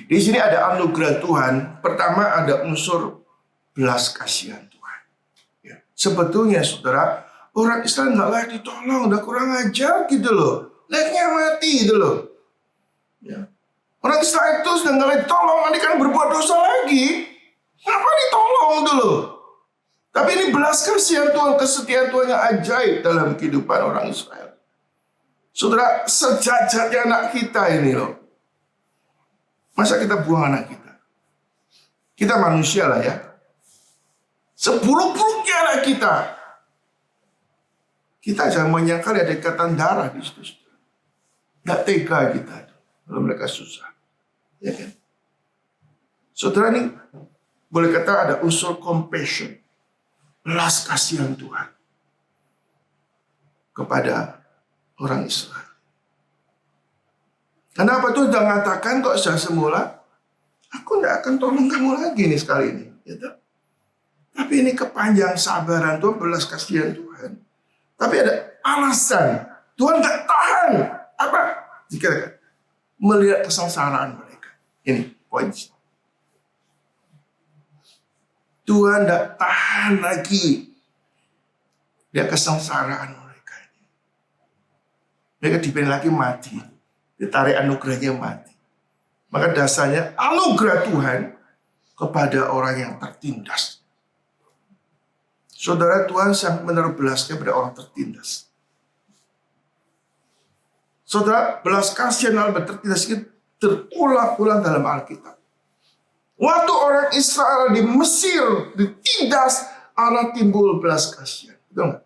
di sini ada anugerah Tuhan. Pertama ada unsur belas kasihan Tuhan. Ya. Sebetulnya saudara, orang Islam nggak layak ditolong, udah kurang ajar gitu loh. Layaknya mati gitu loh. Ya. Orang Islam itu sudah nggak layak ditolong, nanti kan berbuat dosa lagi. Kenapa ditolong dulu? Tapi ini belas kasihan Tuhan, kesetiaan Tuhan yang ajaib dalam kehidupan orang Israel. Saudara, sejajarnya anak kita ini loh. Masa kita buang anak kita? Kita manusia lah ya. Seburuk-buruknya anak kita. Kita jangan menyangka ada ikatan darah di situ. Nggak tega kita. Kalau mereka susah. Ya kan? Saudara, ini boleh kata ada unsur compassion. Belas kasihan Tuhan. Kepada orang Israel. Kenapa tuh udah mengatakan kok sejak semula, aku tidak akan tolong kamu lagi nih sekali ini. Gitu. Tapi ini kepanjang sabaran Tuhan, belas kasihan Tuhan. Tapi ada alasan. Tuhan gak tahan. Apa? Jika melihat kesengsaraan mereka. Ini poin. Tuhan gak tahan lagi. Dia kesengsaraan mereka. Mereka dipilih lagi mati. Ditarik anugerahnya mati. Maka dasarnya anugerah Tuhan kepada orang yang tertindas. Saudara, Tuhan sangat menaruh belasnya pada orang tertindas. Saudara, belas kasihan dalam tertindas itu terulang-ulang dalam Alkitab. Waktu orang Israel di Mesir ditindas, Allah timbul belas kasihan. Betul nggak?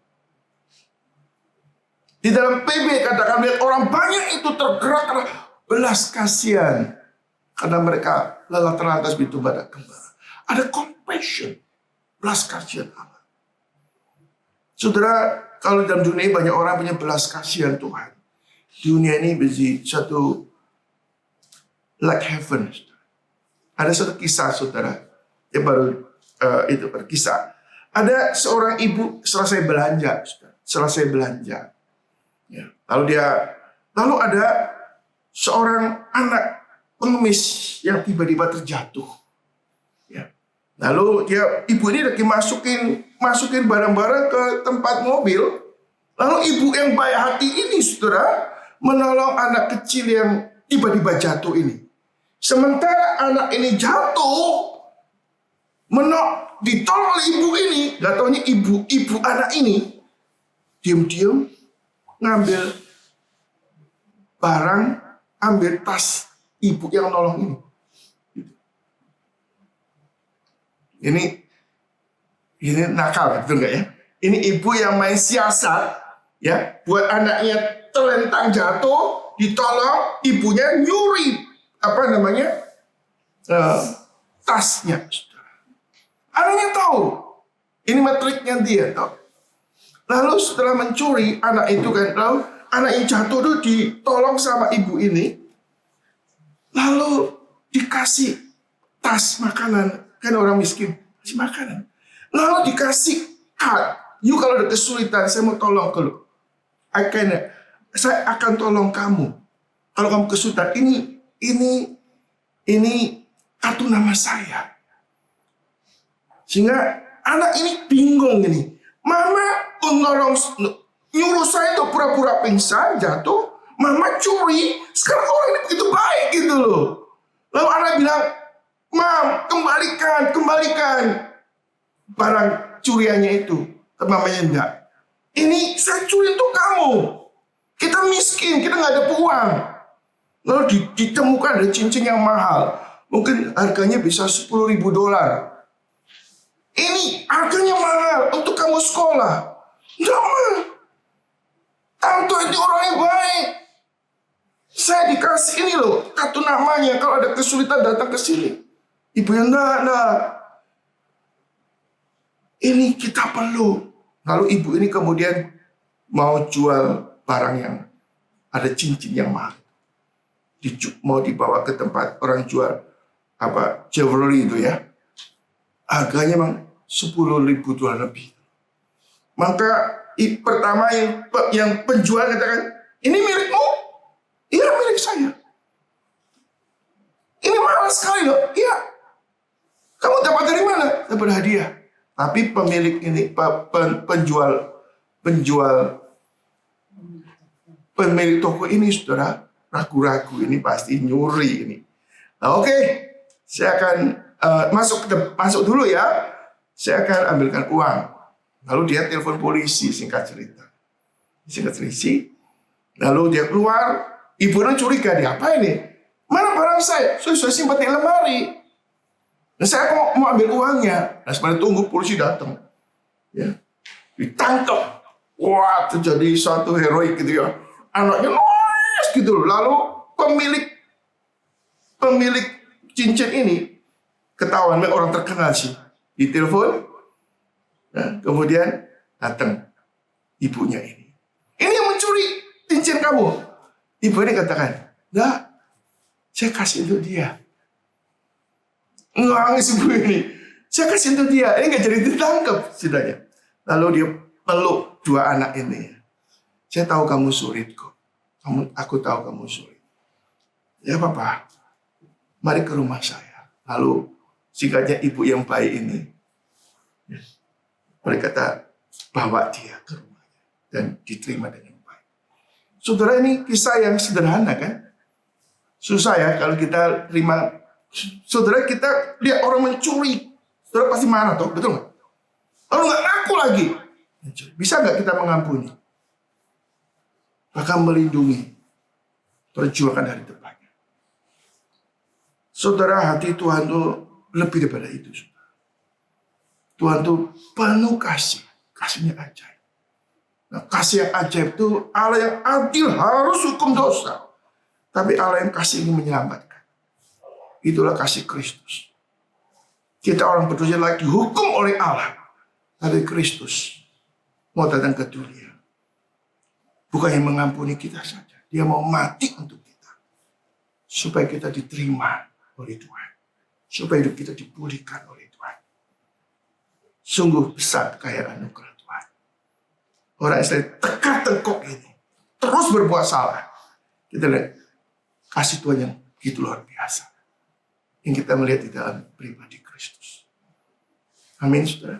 Di dalam PB katakan lihat orang banyak itu tergerak karena belas kasihan. Karena mereka lelah terlantas begitu pada gembala. Ada compassion, belas kasihan Allah. Saudara, kalau dalam dunia ini banyak orang punya belas kasihan Tuhan. Dunia ini menjadi satu like heaven. Ada satu kisah saudara, yang baru itu berkisah. Ada seorang ibu selesai belanja, ya. Lalu ada seorang anak pengemis yang tiba-tiba terjatuh. Ya. Lalu ibu ini lagi masukin barang-barang ke tempat mobil. Lalu ibu yang baik hati ini, saudara, menolong anak kecil yang tiba-tiba jatuh ini. Sementara anak ini jatuh, ditolong oleh ibu ini. Gak taunya ibu anak ini diam-diam ngambil barang, ambil tas ibu yang nolong ini. Ini nakal, betul nggak ya? Ini ibu yang main siasat, ya, buat anaknya terlentang jatuh, ditolong, ibunya nyuri tasnya. Anaknya tahu, ini matriknya dia tahu. Lalu setelah mencuri anak itu kan, lalu anak yang jatuh itu ditolong sama ibu ini, lalu dikasih tas makanan, kan orang miskin kasih makanan. Lalu dikasih card, you kalau ada kesulitan saya mau tolong ke lu, saya akan tolong kamu. Kalau kamu kesulitan, ini kartu nama saya. Sehingga anak ini bingung ini. Mama nyuruh saya untuk pura-pura pingsan, jatuh. Mama curi. Sekarang orang ini begitu baik gitu loh. Lalu anak bilang, Mam, kembalikan barang curiannya itu. Tapi mamanya enggak. Ini saya curi untuk kamu. Kita miskin, kita nggak ada uang. Lalu ditemukan ada cincin yang mahal. Mungkin harganya bisa $10.000. Ini harganya mahal untuk kamu sekolah. Enggak mah. Tante itu orang yang baik. Saya dikasih ini loh, kartu namanya. Kalau ada kesulitan datang ke sini. Ibu yang enggak. Ini kita perlu. Lalu ibu ini kemudian mau jual barang yang ada cincin yang mahal. Mau dibawa ke tempat orang jual jewelry itu ya. Harganya memang $10.000 lebih. Maka pertama yang penjual katakan, ini milikmu? Iya, milik saya. Ini mahal sekali loh. Iya. Kamu dapat dari mana? Dapat hadiah. Tapi pemilik ini, pemilik toko ini, saudara, ragu-ragu ini pasti nyuri ini. Nah, oke. Saya akan masuk dulu ya. Saya akan ambilkan uang. Lalu dia telepon polisi, singkat cerita. Lalu dia keluar, ibunya curiga, dia apa ini? Mana barang saya? Saya simpan di lemari. Dan saya mau ambil uangnya. Nah, sebenarnya tunggu polisi datang. Ya. Ditangkap. Wah, terjadi suatu heroik gitu ya. Anaknya nangis gitu loh. Lalu pemilik cincin ini ketahuan orang terkenal sih. Ditelepon. Nah, kemudian datang ibunya ini. Ini yang mencuri cincin kamu. Ibu ini katakan, enggak, saya kasih untuk dia. Nangis ibu ini. Saya kasih untuk dia. Ini nggak jadi ditangkap setidaknya. Lalu dia peluk dua anak ini. Saya tahu kamu sulit kok. Aku tahu kamu sulit. Ya papa, mari ke rumah saya. Lalu singkatnya ibu yang baik ini, mereka kata bawa dia ke rumahnya dan diterima dengan baik. Saudara, ini kisah yang sederhana kan? Susah ya kalau kita terima. Saudara, kita lihat orang mencuri, saudara pasti marah toh, betul nggak? Lalu nggak ngaku lagi. Bisa nggak kita mengampuni? Bahkan melindungi, perjuangkan hari depannya. Saudara, hati Tuhan itu lebih daripada itu. Saudara. Tuhan itu penuh kasih, kasihnya ajaib. Nah, kasih yang ajaib itu Allah yang adil harus hukum dosa. Tapi Allah yang kasih ini menyelamatkan. Itulah kasih Kristus. Kita orang berdosa lagi dihukum oleh Allah. Tapi Kristus mau datang ke dunia. Bukan yang mengampuni kita saja. Dia mau mati untuk kita. Supaya kita diterima oleh Tuhan. Supaya hidup kita dipulihkan oleh Tuhan. Sungguh besar kekayaan anugerah Tuhan. Orang Israel tegak-tengkok ini. Terus berbuat salah. Kita lihat kasih Tuhan yang begitu luar biasa. Yang kita melihat di dalam pribadi Kristus. Amin, saudara.